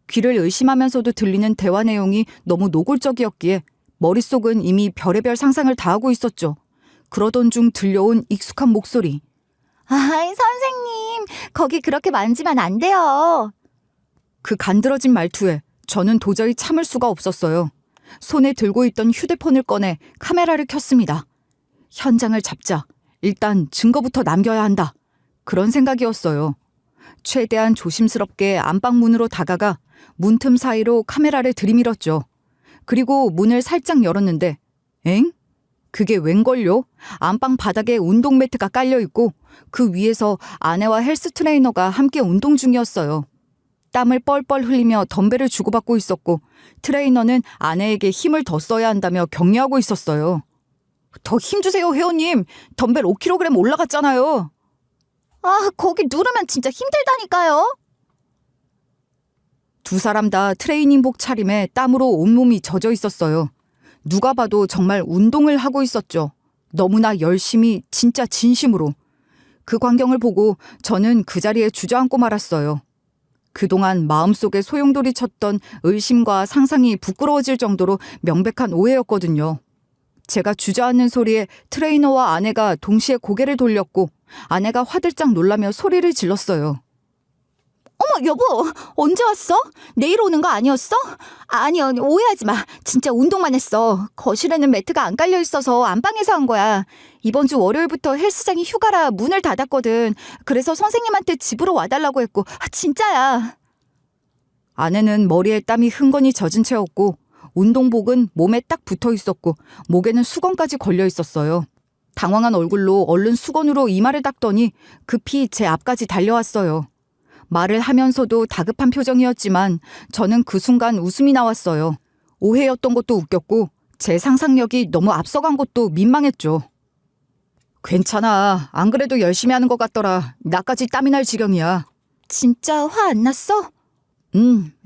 귀를 의심하면서도 들리는 대화 내용이 너무 노골적이었기에 머릿속은 이미 별의별 상상을 다 하고 있었죠. 그러던 중 들려온 익숙한 목소리. 아이, 선생님, 거기 그렇게 만지면 안 돼요. 그 간드러진 말투에 저는 도저히 참을 수가 없었어요. 손에 들고 있던 휴대폰을 꺼내 카메라를 켰습니다. 현장을 잡자. 일단 증거부터 남겨야 한다. 그런 생각이었어요. 최대한 조심스럽게 안방문으로 다가가 문틈 사이로 카메라를 들이밀었죠. 그리고 문을 살짝 열었는데 엥? 그게 웬걸요? 안방 바닥에 운동 매트가 깔려있고 그 위에서 아내와 헬스 트레이너가 함께 운동 중이었어요. 땀을 뻘뻘 흘리며 덤벨을 주고받고 있었고 트레이너는 아내에게 힘을 더 써야 한다며 격려하고 있었어요. 더 힘주세요, 회원님. 덤벨 5kg 올라갔잖아요. 아, 거기 누르면 진짜 힘들다니까요. 두 사람 다 트레이닝복 차림에 땀으로 온몸이 젖어 있었어요. 누가 봐도 정말 운동을 하고 있었죠. 너무나 열심히, 진짜 진심으로. 그 광경을 보고 저는 그 자리에 주저앉고 말았어요. 그동안 마음속에 소용돌이 쳤던 의심과 상상이 부끄러워질 정도로 명백한 오해였거든요. 제가 주저앉는 소리에 트레이너와 아내가 동시에 고개를 돌렸고 아내가 화들짝 놀라며 소리를 질렀어요. 어머, 여보, 언제 왔어? 내일 오는 거 아니었어? 아니요, 오해하지 마. 진짜 운동만 했어. 거실에는 매트가 안 깔려 있어서 안방에서 한 거야. 이번 주 월요일부터 헬스장이 휴가라 문을 닫았거든. 그래서 선생님한테 집으로 와달라고 했고, 진짜야. 아내는 머리에 땀이 흥건히 젖은 채였고 운동복은 몸에 딱 붙어 있었고 목에는 수건까지 걸려 있었어요. 당황한 얼굴로 얼른 수건으로 이마를 닦더니 급히 제 앞까지 달려왔어요. 말을 하면서도 다급한 표정이었지만 저는 그 순간 웃음이 나왔어요. 오해였던 것도 웃겼고 제 상상력이 너무 앞서간 것도 민망했죠. 괜찮아. 안 그래도 열심히 하는 것 같더라. 나까지 땀이 날 지경이야. 진짜 화 안 났어?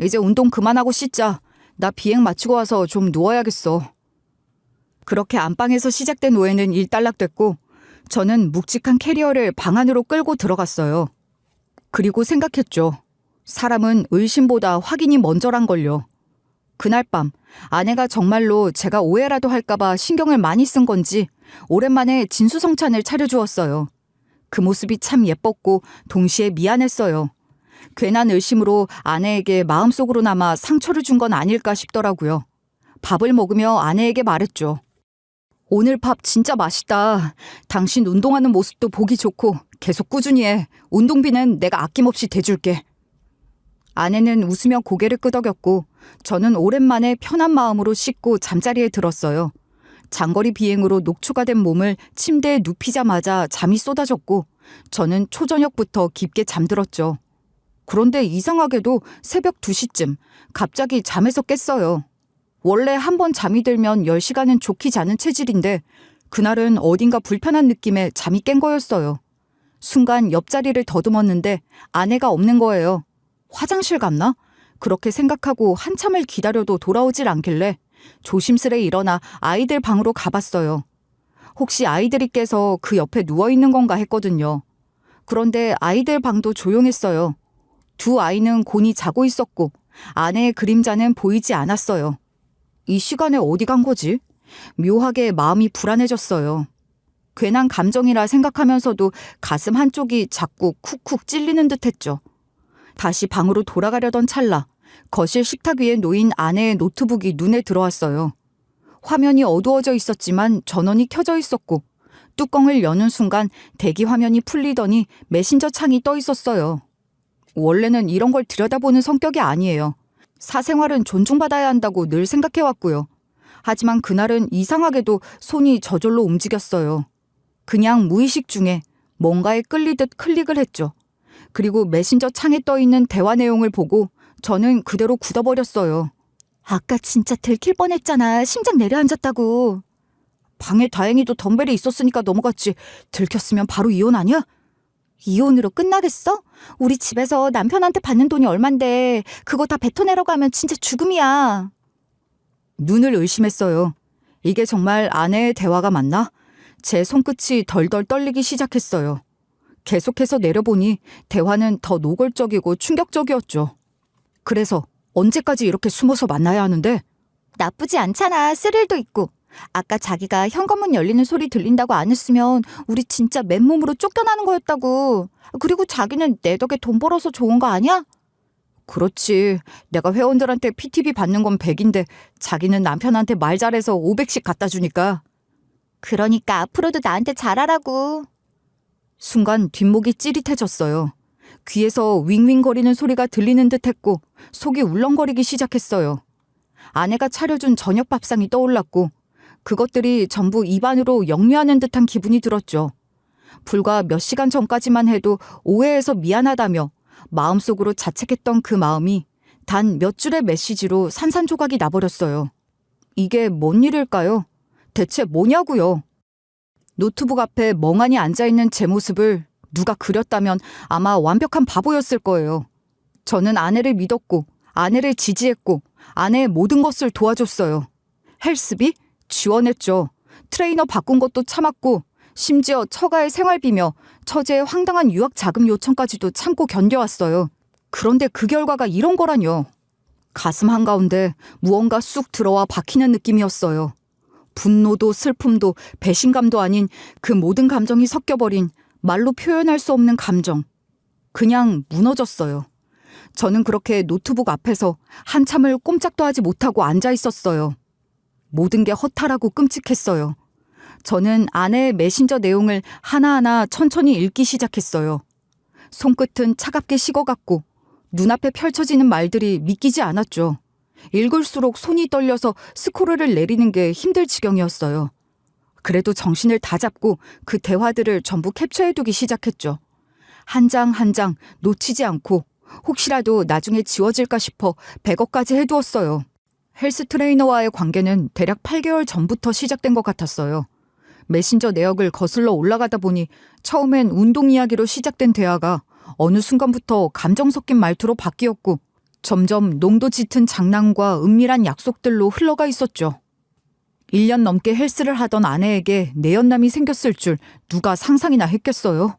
이제 운동 그만하고 씻자. 나 비행 마치고 와서 좀 누워야겠어. 그렇게 안방에서 시작된 오해는 일단락됐고 저는 묵직한 캐리어를 방 안으로 끌고 들어갔어요. 그리고 생각했죠. 사람은 의심보다 확인이 먼저란걸요. 그날 밤 아내가 정말로 제가 오해라도 할까봐 신경을 많이 쓴 건지 오랜만에 진수성찬을 차려주었어요. 그 모습이 참 예뻤고 동시에 미안했어요. 괜한 의심으로 아내에게 마음속으로나마 상처를 준 건 아닐까 싶더라고요. 밥을 먹으며 아내에게 말했죠. 오늘 밥 진짜 맛있다. 당신 운동하는 모습도 보기 좋고 계속 꾸준히 해. 운동비는 내가 아낌없이 대줄게. 아내는 웃으며 고개를 끄덕였고 저는 오랜만에 편한 마음으로 씻고 잠자리에 들었어요. 장거리 비행으로 녹초가 된 몸을 침대에 눕히자마자 잠이 쏟아졌고 저는 초저녁부터 깊게 잠들었죠. 그런데 이상하게도 새벽 2시쯤 갑자기 잠에서 깼어요. 원래 한 번 잠이 들면 10시간은 좋게 자는 체질인데 그날은 어딘가 불편한 느낌에 잠이 깬 거였어요. 순간 옆자리를 더듬었는데 아내가 없는 거예요. 화장실 갔나? 그렇게 생각하고 한참을 기다려도 돌아오질 않길래 조심스레 일어나 아이들 방으로 가봤어요. 혹시 아이들이 깨서 그 옆에 누워있는 건가 했거든요. 그런데 아이들 방도 조용했어요. 두 아이는 곤히 자고 있었고 아내의 그림자는 보이지 않았어요. 이 시간에 어디 간 거지? 묘하게 마음이 불안해졌어요. 괜한 감정이라 생각하면서도 가슴 한쪽이 자꾸 쿡쿡 찔리는 듯했죠. 다시 방으로 돌아가려던 찰나 거실 식탁 위에 놓인 아내의 노트북이 눈에 들어왔어요. 화면이 어두워져 있었지만 전원이 켜져 있었고 뚜껑을 여는 순간 대기 화면이 풀리더니 메신저 창이 떠 있었어요. 원래는 이런 걸 들여다보는 성격이 아니에요. 사생활은 존중받아야 한다고 늘 생각해왔고요. 하지만 그날은 이상하게도 손이 저절로 움직였어요. 그냥 무의식 중에 뭔가에 끌리듯 클릭을 했죠. 그리고 메신저 창에 떠있는 대화 내용을 보고 저는 그대로 굳어버렸어요. 아까 진짜 들킬 뻔했잖아. 심장 내려앉았다고. 방에 다행히도 덤벨이 있었으니까 넘어갔지. 들켰으면 바로 이혼 아니야? 이혼으로 끝나겠어? 우리 집에서 남편한테 받는 돈이 얼만데 그거 다 뱉어내라고 하면 진짜 죽음이야. 눈을 의심했어요. 이게 정말 아내의 대화가 맞나? 제 손끝이 덜덜 떨리기 시작했어요. 계속해서 내려보니 대화는 더 노골적이고 충격적이었죠. 그래서 언제까지 이렇게 숨어서 만나야 하는데? 나쁘지 않잖아. 스릴도 있고. 아까 자기가 현관문 열리는 소리 들린다고 안 했으면 우리 진짜 맨몸으로 쫓겨나는 거였다고. 그리고 자기는 내 덕에 돈 벌어서 좋은 거 아니야? 그렇지. 내가 회원들한테 PTV 받는 건 100인데 자기는 남편한테 말 잘해서 500씩 갖다 주니까. 그러니까 앞으로도 나한테 잘하라고. 순간 뒷목이 찌릿해졌어요. 귀에서 윙윙거리는 소리가 들리는 듯했고 속이 울렁거리기 시작했어요. 아내가 차려준 저녁 밥상이 떠올랐고 그것들이 전부 입안으로 역류하는 듯한 기분이 들었죠. 불과 몇 시간 전까지만 해도 오해해서 미안하다며 마음속으로 자책했던 그 마음이 단 몇 줄의 메시지로 산산조각이 나버렸어요. 이게 뭔 일일까요? 대체 뭐냐고요? 노트북 앞에 멍하니 앉아있는 제 모습을 누가 그렸다면 아마 완벽한 바보였을 거예요. 저는 아내를 믿었고 아내를 지지했고 아내의 모든 것을 도와줬어요. 헬스비? 지원했죠. 트레이너 바꾼 것도 참았고 심지어 처가의 생활비며 처제의 황당한 유학 자금 요청까지도 참고 견뎌왔어요. 그런데 그 결과가 이런 거라뇨. 가슴 한가운데 무언가 쑥 들어와 박히는 느낌이었어요. 분노도 슬픔도 배신감도 아닌 그 모든 감정이 섞여버린 말로 표현할 수 없는 감정. 그냥 무너졌어요. 저는 그렇게 노트북 앞에서 한참을 꼼짝도 하지 못하고 앉아 있었어요. 모든 게 허탈하고 끔찍했어요. 저는 아내의 메신저 내용을 하나하나 천천히 읽기 시작했어요. 손끝은 차갑게 식어갔고 눈앞에 펼쳐지는 말들이 믿기지 않았죠. 읽을수록 손이 떨려서 스크롤을 내리는 게 힘들 지경이었어요. 그래도 정신을 다잡고 그 대화들을 전부 캡처해두기 시작했죠. 한 장 한 장 놓치지 않고 혹시라도 나중에 지워질까 싶어 백업까지 해두었어요. 헬스 트레이너와의 관계는 대략 8개월 전부터 시작된 것 같았어요. 메신저 내역을 거슬러 올라가다 보니 처음엔 운동 이야기로 시작된 대화가 어느 순간부터 감정 섞인 말투로 바뀌었고 점점 농도 짙은 장난과 은밀한 약속들로 흘러가 있었죠. 1년 넘게 헬스를 하던 아내에게 내연남이 생겼을 줄 누가 상상이나 했겠어요.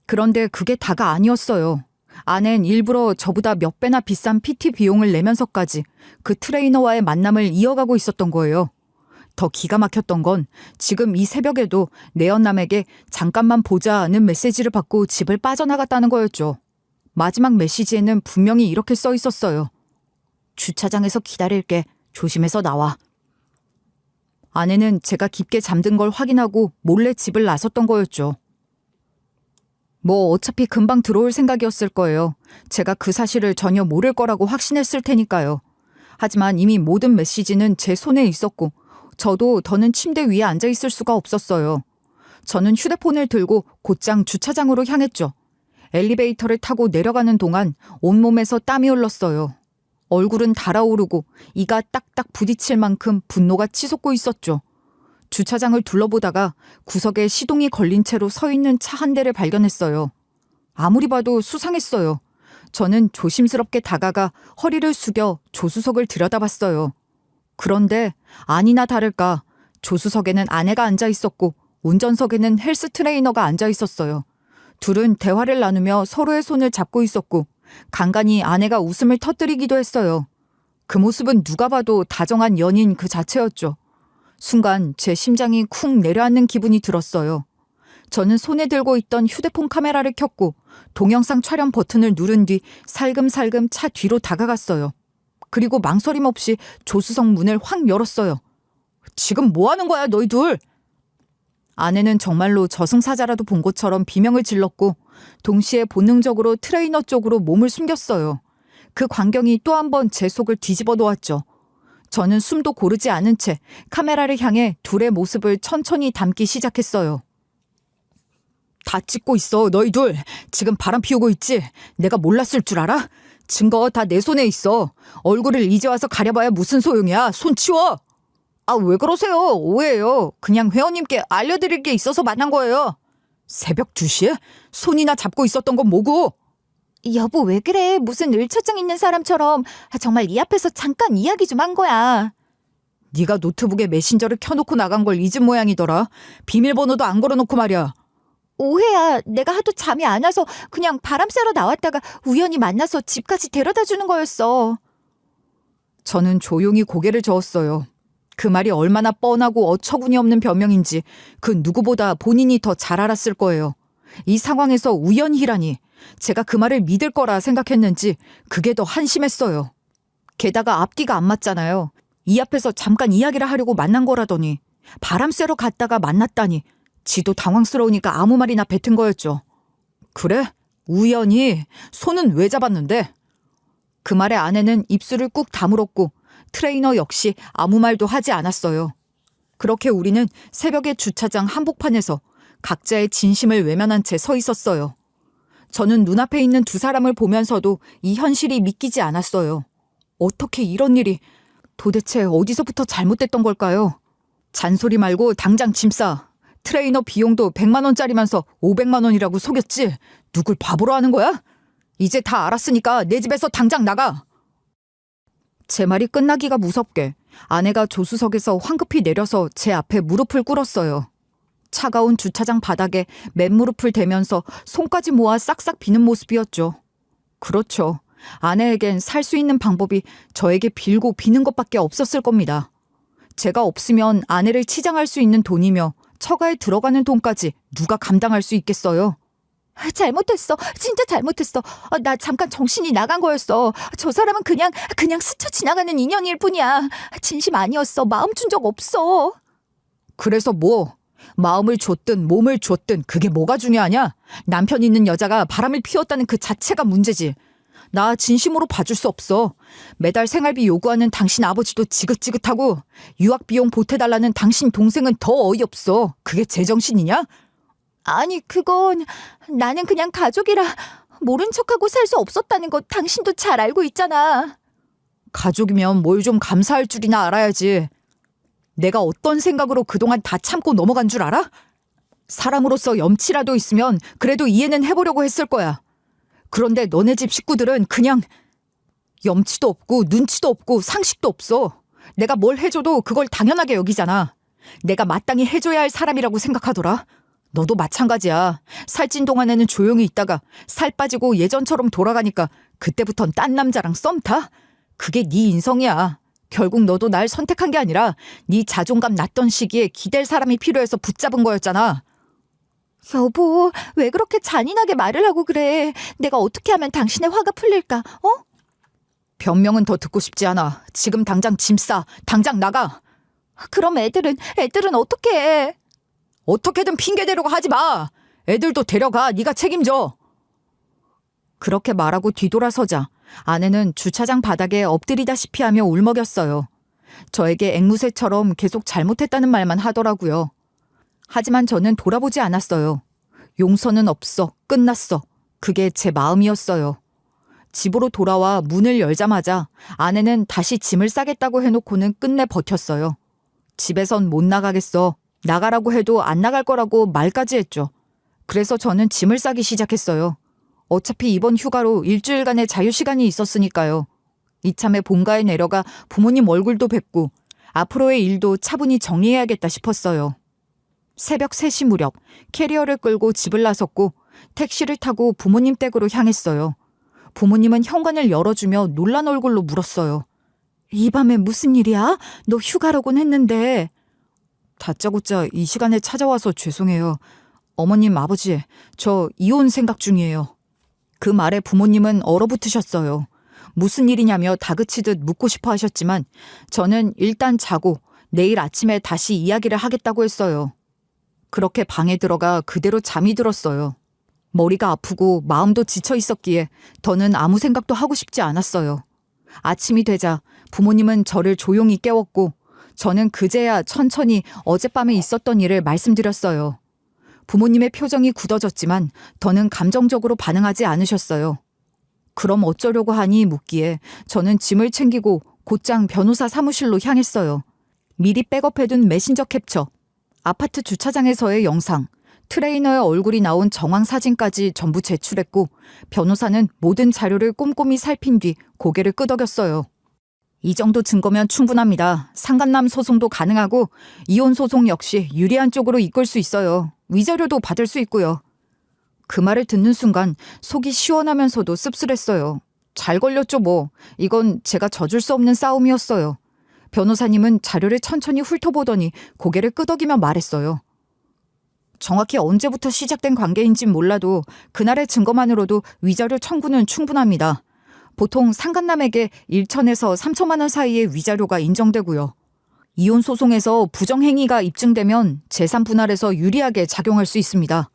그런데 그게 다가 아니었어요. 아내는 일부러 저보다 몇 배나 비싼 PT 비용을 내면서까지 그 트레이너와의 만남을 이어가고 있었던 거예요. 더 기가 막혔던 건 지금 이 새벽에도 내연남에게 잠깐만 보자는 메시지를 받고 집을 빠져나갔다는 거였죠. 마지막 메시지에는 분명히 이렇게 써 있었어요. 주차장에서 기다릴게. 조심해서 나와. 아내는 제가 깊게 잠든 걸 확인하고 몰래 집을 나섰던 거였죠. 뭐 어차피 금방 들어올 생각이었을 거예요. 제가 그 사실을 전혀 모를 거라고 확신했을 테니까요. 하지만 이미 모든 메시지는 제 손에 있었고 저도 더는 침대 위에 앉아 있을 수가 없었어요. 저는 휴대폰을 들고 곧장 주차장으로 향했죠. 엘리베이터를 타고 내려가는 동안 온몸에서 땀이 흘렀어요. 얼굴은 달아오르고 이가 딱딱 부딪힐 만큼 분노가 치솟고 있었죠. 주차장을 둘러보다가 구석에 시동이 걸린 채로 서 있는 차 한 대를 발견했어요. 아무리 봐도 수상했어요. 저는 조심스럽게 다가가 허리를 숙여 조수석을 들여다봤어요. 그런데 아니나 다를까 조수석에는 아내가 앉아 있었고 운전석에는 헬스 트레이너가 앉아 있었어요. 둘은 대화를 나누며 서로의 손을 잡고 있었고 간간히 아내가 웃음을 터뜨리기도 했어요. 그 모습은 누가 봐도 다정한 연인 그 자체였죠. 순간 제 심장이 쿵 내려앉는 기분이 들었어요. 저는 손에 들고 있던 휴대폰 카메라를 켰고 동영상 촬영 버튼을 누른 뒤 살금살금 차 뒤로 다가갔어요. 그리고 망설임 없이 조수석 문을 확 열었어요. 지금 뭐 하는 거야, 너희 둘? 아내는 정말로 저승사자라도 본 것처럼 비명을 질렀고 동시에 본능적으로 트레이너 쪽으로 몸을 숨겼어요. 그 광경이 또 한 번 제 속을 뒤집어 놓았죠. 저는 숨도 고르지 않은 채 카메라를 향해 둘의 모습을 천천히 담기 시작했어요. 다 찍고 있어, 너희 둘. 지금 바람 피우고 있지? 내가 몰랐을 줄 알아? 증거 다 내 손에 있어. 얼굴을 이제 와서 가려봐야 무슨 소용이야. 손 치워. 아, 왜 그러세요? 오해예요. 그냥 회원님께 알려드릴 게 있어서 만난 거예요. 새벽 2시에? 손이나 잡고 있었던 건 뭐고? 여보, 왜 그래? 무슨 을처증 있는 사람처럼. 정말 이 앞에서 잠깐 이야기 좀 한 거야. 네가 노트북에 메신저를 켜놓고 나간 걸 잊은 모양이더라. 비밀번호도 안 걸어놓고 말이야. 오해야. 내가 하도 잠이 안 와서 그냥 바람 쐬러 나왔다가 우연히 만나서 집까지 데려다 주는 거였어. 저는 조용히 고개를 저었어요. 그 말이 얼마나 뻔하고 어처구니 없는 변명인지 그 누구보다 본인이 더 잘 알았을 거예요. 이 상황에서 우연히라니 제가 그 말을 믿을 거라 생각했는지 그게 더 한심했어요. 게다가 앞뒤가 안 맞잖아요. 이 앞에서 잠깐 이야기를 하려고 만난 거라더니 바람 쐬러 갔다가 만났다니 지도 당황스러우니까 아무 말이나 뱉은 거였죠. 그래? 우연히? 손은 왜 잡았는데? 그 말에 아내는 입술을 꾹 다물었고 트레이너 역시 아무 말도 하지 않았어요. 그렇게 우리는 새벽에 주차장 한복판에서 각자의 진심을 외면한 채 서 있었어요. 저는 눈앞에 있는 두 사람을 보면서도 이 현실이 믿기지 않았어요. 어떻게 이런 일이 도대체 어디서부터 잘못됐던 걸까요? 잔소리 말고 당장 짐 싸. 트레이너 비용도 100만 원짜리면서 500만 원이라고 속였지. 누굴 바보로 하는 거야? 이제 다 알았으니까 내 집에서 당장 나가. 제 말이 끝나기가 무섭게 아내가 조수석에서 황급히 내려서 제 앞에 무릎을 꿇었어요. 차가운 주차장 바닥에 맨무릎을 대면서 손까지 모아 싹싹 비는 모습이었죠. 그렇죠. 아내에겐 살 수 있는 방법이 저에게 빌고 비는 것밖에 없었을 겁니다. 제가 없으면 아내를 치장할 수 있는 돈이며 처가에 들어가는 돈까지 누가 감당할 수 있겠어요? 잘못했어. 진짜 잘못했어. 나 잠깐 정신이 나간 거였어. 저 사람은 그냥 스쳐 지나가는 인연일 뿐이야. 진심 아니었어. 마음 준 적 없어. 그래서 뭐? 마음을 줬든 몸을 줬든 그게 뭐가 중요하냐? 남편 있는 여자가 바람을 피웠다는 그 자체가 문제지. 나 진심으로 봐줄 수 없어. 매달 생활비 요구하는 당신 아버지도 지긋지긋하고 유학비용 보태달라는 당신 동생은 더 어이없어. 그게 제정신이냐? 아니, 그건 나는 그냥 가족이라 모른 척하고 살 수 없었다는 거 당신도 잘 알고 있잖아. 가족이면 뭘 좀 감사할 줄이나 알아야지. 내가 어떤 생각으로 그동안 다 참고 넘어간 줄 알아? 사람으로서 염치라도 있으면 그래도 이해는 해보려고 했을 거야. 그런데 너네 집 식구들은 그냥 염치도 없고 눈치도 없고 상식도 없어. 내가 뭘 해줘도 그걸 당연하게 여기잖아. 내가 마땅히 해줘야 할 사람이라고 생각하더라. 너도 마찬가지야. 살찐 동안에는 조용히 있다가 살 빠지고 예전처럼 돌아가니까 그때부턴 딴 남자랑 썸 타? 그게 네 인성이야. 결국 너도 날 선택한 게 아니라 네 자존감 낮던 시기에 기댈 사람이 필요해서 붙잡은 거였잖아. 여보, 왜 그렇게 잔인하게 말을 하고 그래? 내가 어떻게 하면 당신의 화가 풀릴까? 변명은 더 듣고 싶지 않아. 지금 당장 짐 싸. 당장 나가. 그럼 애들은 어떻게 해? 어떻게든 핑계 대려고 하지 마. 애들도 데려가. 네가 책임져. 그렇게 말하고 뒤돌아서자 아내는 주차장 바닥에 엎드리다시피 하며 울먹였어요. 저에게 앵무새처럼 계속 잘못했다는 말만 하더라고요. 하지만 저는 돌아보지 않았어요. 용서는 없어. 끝났어. 그게 제 마음이었어요. 집으로 돌아와 문을 열자마자 아내는 다시 짐을 싸겠다고 해놓고는 끝내 버텼어요. 집에선 못 나가겠어. 나가라고 해도 안 나갈 거라고 말까지 했죠. 그래서 저는 짐을 싸기 시작했어요. 어차피 이번 휴가로 일주일간의 자유시간이 있었으니까요. 이참에 본가에 내려가 부모님 얼굴도 뵙고 앞으로의 일도 차분히 정리해야겠다 싶었어요. 새벽 3시 무렵 캐리어를 끌고 집을 나섰고 택시를 타고 부모님 댁으로 향했어요. 부모님은 현관을 열어주며 놀란 얼굴로 물었어요. 이 밤에 무슨 일이야? 너 휴가라곤 했는데. 다짜고짜 이 시간에 찾아와서 죄송해요. 어머님, 아버지, 저 이혼 생각 중이에요. 그 말에 부모님은 얼어붙으셨어요. 무슨 일이냐며 다그치듯 묻고 싶어 하셨지만 저는 일단 자고 내일 아침에 다시 이야기를 하겠다고 했어요. 그렇게 방에 들어가 그대로 잠이 들었어요. 머리가 아프고 마음도 지쳐 있었기에 더는 아무 생각도 하고 싶지 않았어요. 아침이 되자 부모님은 저를 조용히 깨웠고 저는 그제야 천천히 어젯밤에 있었던 일을 말씀드렸어요. 부모님의 표정이 굳어졌지만 더는 감정적으로 반응하지 않으셨어요. 그럼 어쩌려고 하니 묻기에 저는 짐을 챙기고 곧장 변호사 사무실로 향했어요. 미리 백업해둔 메신저 캡처, 아파트 주차장에서의 영상, 트레이너의 얼굴이 나온 정황 사진까지 전부 제출했고 변호사는 모든 자료를 꼼꼼히 살핀 뒤 고개를 끄덕였어요. 이 정도 증거면 충분합니다. 상간남 소송도 가능하고 이혼 소송 역시 유리한 쪽으로 이끌 수 있어요. 위자료도 받을 수 있고요. 그 말을 듣는 순간 속이 시원하면서도 씁쓸했어요. 잘 걸렸죠 뭐. 이건 제가 져줄 수 없는 싸움이었어요. 변호사님은 자료를 천천히 훑어보더니 고개를 끄덕이며 말했어요. 정확히 언제부터 시작된 관계인진 몰라도 그날의 증거만으로도 위자료 청구는 충분합니다. 보통 상간남에게 1천에서 3천만 원 사이의 위자료가 인정되고요. 이혼 소송에서 부정행위가 입증되면 재산 분할에서 유리하게 작용할 수 있습니다.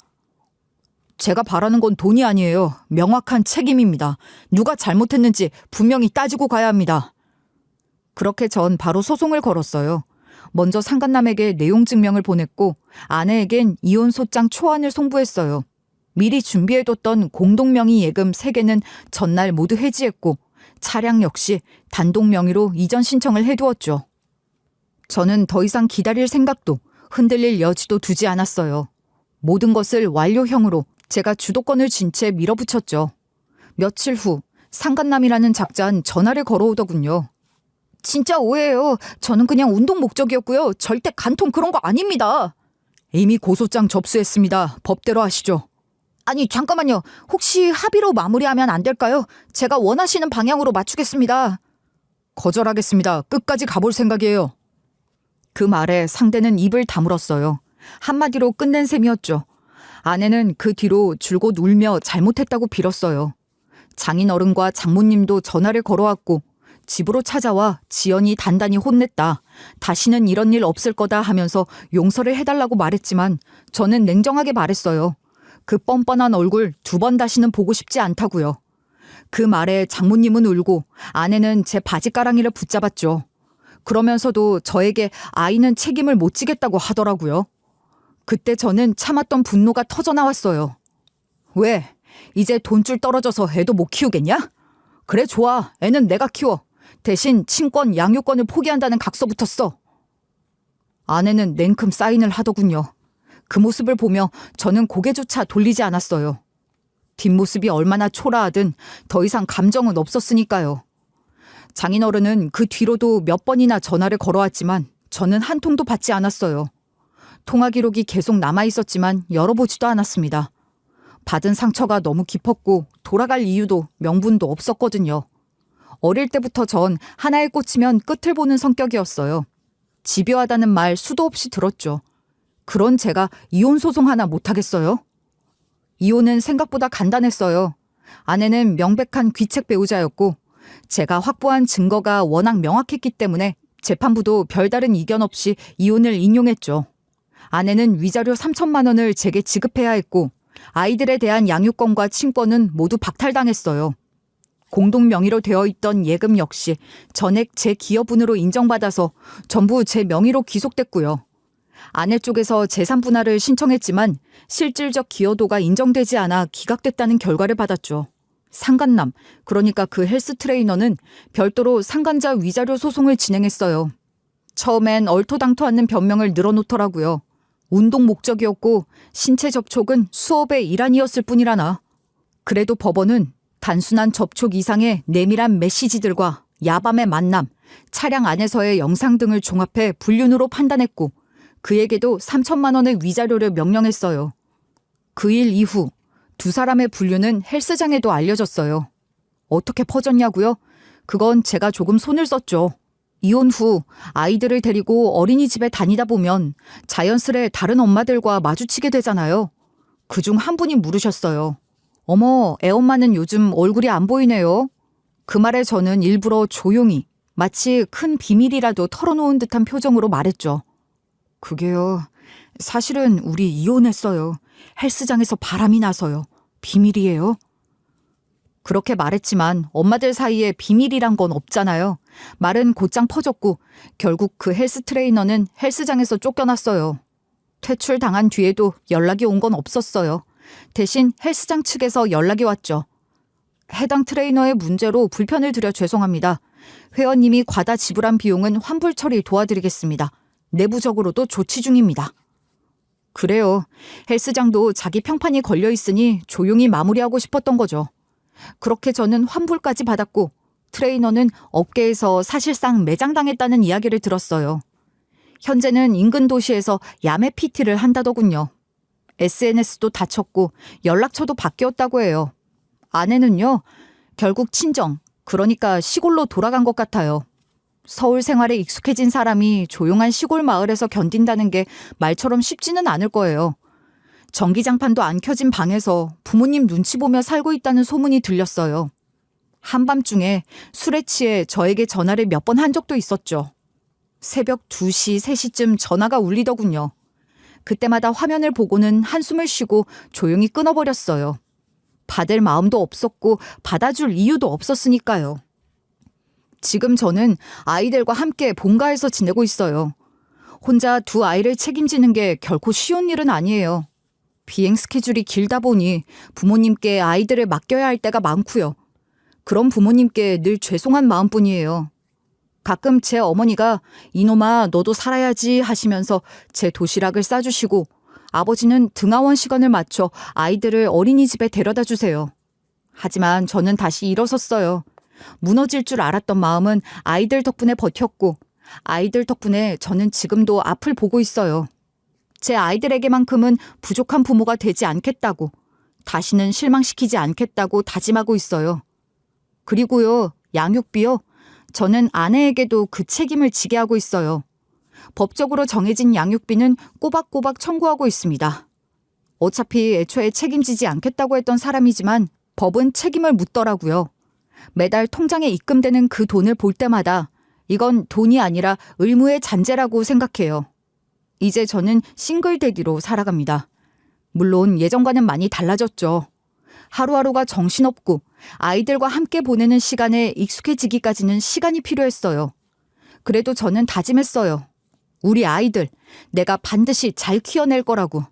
제가 바라는 건 돈이 아니에요. 명확한 책임입니다. 누가 잘못했는지 분명히 따지고 가야 합니다. 그렇게 전 바로 소송을 걸었어요. 먼저 상간남에게 내용 증명을 보냈고 아내에겐 이혼 소장 초안을 송부했어요. 미리 준비해뒀던 공동명의 예금 3개는 전날 모두 해지했고 차량 역시 단독 명의로 이전 신청을 해두었죠. 저는 더 이상 기다릴 생각도 흔들릴 여지도 두지 않았어요. 모든 것을 완료형으로 제가 주도권을 쥔 채 밀어붙였죠. 며칠 후 상간남이라는 작자는 전화를 걸어오더군요. 진짜 오해예요. 저는 그냥 운동 목적이었고요. 절대 간통 그런 거 아닙니다. 이미 고소장 접수했습니다. 법대로 하시죠. 아니 잠깐만요. 혹시 합의로 마무리하면 안 될까요? 제가 원하시는 방향으로 맞추겠습니다. 거절하겠습니다. 끝까지 가볼 생각이에요. 그 말에 상대는 입을 다물었어요. 한마디로 끝낸 셈이었죠. 아내는 그 뒤로 줄곧 울며 잘못했다고 빌었어요. 장인어른과 장모님도 전화를 걸어왔고 집으로 찾아와 지연이 단단히 혼냈다. 다시는 이런 일 없을 거다 하면서 용서를 해달라고 말했지만 저는 냉정하게 말했어요. 그 뻔뻔한 얼굴 2번 다시는 보고 싶지 않다고요. 그 말에 장모님은 울고 아내는 제 바지가랑이를 붙잡았죠. 그러면서도 저에게 아이는 책임을 못 지겠다고 하더라고요. 그때 저는 참았던 분노가 터져나왔어요. 왜? 이제 돈줄 떨어져서 애도 못 키우겠냐? 그래 좋아. 애는 내가 키워. 대신 친권, 양육권을 포기한다는 각서부터 써. 아내는 냉큼 사인을 하더군요. 그 모습을 보며 저는 고개조차 돌리지 않았어요. 뒷모습이 얼마나 초라하든 더 이상 감정은 없었으니까요. 장인어른은 그 뒤로도 몇 번이나 전화를 걸어왔지만 저는 한 통도 받지 않았어요. 통화 기록이 계속 남아있었지만 열어보지도 않았습니다. 받은 상처가 너무 깊었고 돌아갈 이유도 명분도 없었거든요. 어릴 때부터 전 하나에 꽂히면 끝을 보는 성격이었어요. 집요하다는 말 수도 없이 들었죠. 그런 제가 이혼 소송 하나 못하겠어요? 이혼은 생각보다 간단했어요. 아내는 명백한 귀책 배우자였고 제가 확보한 증거가 워낙 명확했기 때문에 재판부도 별다른 이견 없이 이혼을 인용했죠. 아내는 위자료 3천만 원을 제게 지급해야 했고 아이들에 대한 양육권과 친권은 모두 박탈당했어요. 공동 명의로 되어 있던 예금 역시 전액 제 기여분으로 인정받아서 전부 제 명의로 귀속됐고요. 아내 쪽에서 재산 분할을 신청했지만 실질적 기여도가 인정되지 않아 기각됐다는 결과를 받았죠. 상간남, 그러니까 그 헬스 트레이너는 별도로 상간자 위자료 소송을 진행했어요. 처음엔 얼토당토 않는 변명을 늘어놓더라고요. 운동 목적이었고 신체 접촉은 수업의 일환이었을 뿐이라나. 그래도 법원은 단순한 접촉 이상의 내밀한 메시지들과 야밤의 만남, 차량 안에서의 영상 등을 종합해 불륜으로 판단했고 그에게도 3천만 원의 위자료를 명령했어요. 그 일 이후 두 사람의 불륜은 헬스장에도 알려졌어요. 어떻게 퍼졌냐고요? 그건 제가 조금 손을 썼죠. 이혼 후 아이들을 데리고 어린이집에 다니다 보면 자연스레 다른 엄마들과 마주치게 되잖아요. 그중 한 분이 물으셨어요. 어머, 애엄마는 요즘 얼굴이 안 보이네요. 그 말에 저는 일부러 조용히 마치 큰 비밀이라도 털어놓은 듯한 표정으로 말했죠. 그게요. 사실은 우리 이혼했어요. 헬스장에서 바람이 나서요. 비밀이에요. 그렇게 말했지만 엄마들 사이에 비밀이란 건 없잖아요. 말은 곧장 퍼졌고 결국 그 헬스 트레이너는 헬스장에서 쫓겨났어요. 퇴출당한 뒤에도 연락이 온 건 없었어요. 대신 헬스장 측에서 연락이 왔죠. 해당 트레이너의 문제로 불편을 드려 죄송합니다. 회원님이 과다 지불한 비용은 환불 처리 도와드리겠습니다. 내부적으로도 조치 중입니다. 그래요. 헬스장도 자기 평판이 걸려 있으니 조용히 마무리하고 싶었던 거죠. 그렇게 저는 환불까지 받았고 트레이너는 업계에서 사실상 매장당했다는 이야기를 들었어요. 현재는 인근 도시에서 야매 PT를 한다더군요. SNS도 닫혔고 연락처도 바뀌었다고 해요. 아내는요, 결국 친정, 그러니까 시골로 돌아간 것 같아요. 서울 생활에 익숙해진 사람이 조용한 시골 마을에서 견딘다는 게 말처럼 쉽지는 않을 거예요. 전기장판도 안 켜진 방에서 부모님 눈치 보며 살고 있다는 소문이 들렸어요. 한밤중에 술에 취해 저에게 전화를 몇 번 한 적도 있었죠. 새벽 2시, 3시쯤 전화가 울리더군요. 그때마다 화면을 보고는 한숨을 쉬고 조용히 끊어버렸어요. 받을 마음도 없었고 받아줄 이유도 없었으니까요. 지금 저는 아이들과 함께 본가에서 지내고 있어요. 혼자 두 아이를 책임지는 게 결코 쉬운 일은 아니에요. 비행 스케줄이 길다 보니 부모님께 아이들을 맡겨야 할 때가 많고요. 그런 부모님께 늘 죄송한 마음뿐이에요. 가끔 제 어머니가 이놈아 너도 살아야지 하시면서 제 도시락을 싸주시고 아버지는 등하원 시간을 맞춰 아이들을 어린이집에 데려다 주세요. 하지만 저는 다시 일어섰어요. 무너질 줄 알았던 마음은 아이들 덕분에 버텼고 아이들 덕분에 저는 지금도 앞을 보고 있어요. 제 아이들에게만큼은 부족한 부모가 되지 않겠다고, 다시는 실망시키지 않겠다고 다짐하고 있어요. 그리고요, 양육비요. 저는 아내에게도 그 책임을 지게 하고 있어요. 법적으로 정해진 양육비는 꼬박꼬박 청구하고 있습니다. 어차피 애초에 책임지지 않겠다고 했던 사람이지만 법은 책임을 묻더라고요. 매달 통장에 입금되는 그 돈을 볼 때마다 이건 돈이 아니라 의무의 잔재라고 생각해요. 이제 저는 싱글데디로 살아갑니다. 물론 예전과는 많이 달라졌죠. 하루하루가 정신없고 아이들과 함께 보내는 시간에 익숙해지기까지는 시간이 필요했어요. 그래도 저는 다짐했어요. 우리 아이들, 내가 반드시 잘 키워낼 거라고.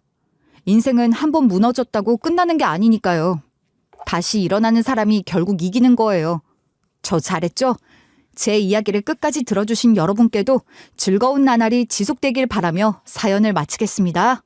인생은 한번 무너졌다고 끝나는 게 아니니까요. 다시 일어나는 사람이 결국 이기는 거예요. 저 잘했죠? 제 이야기를 끝까지 들어주신 여러분께도 즐거운 나날이 지속되길 바라며 사연을 마치겠습니다.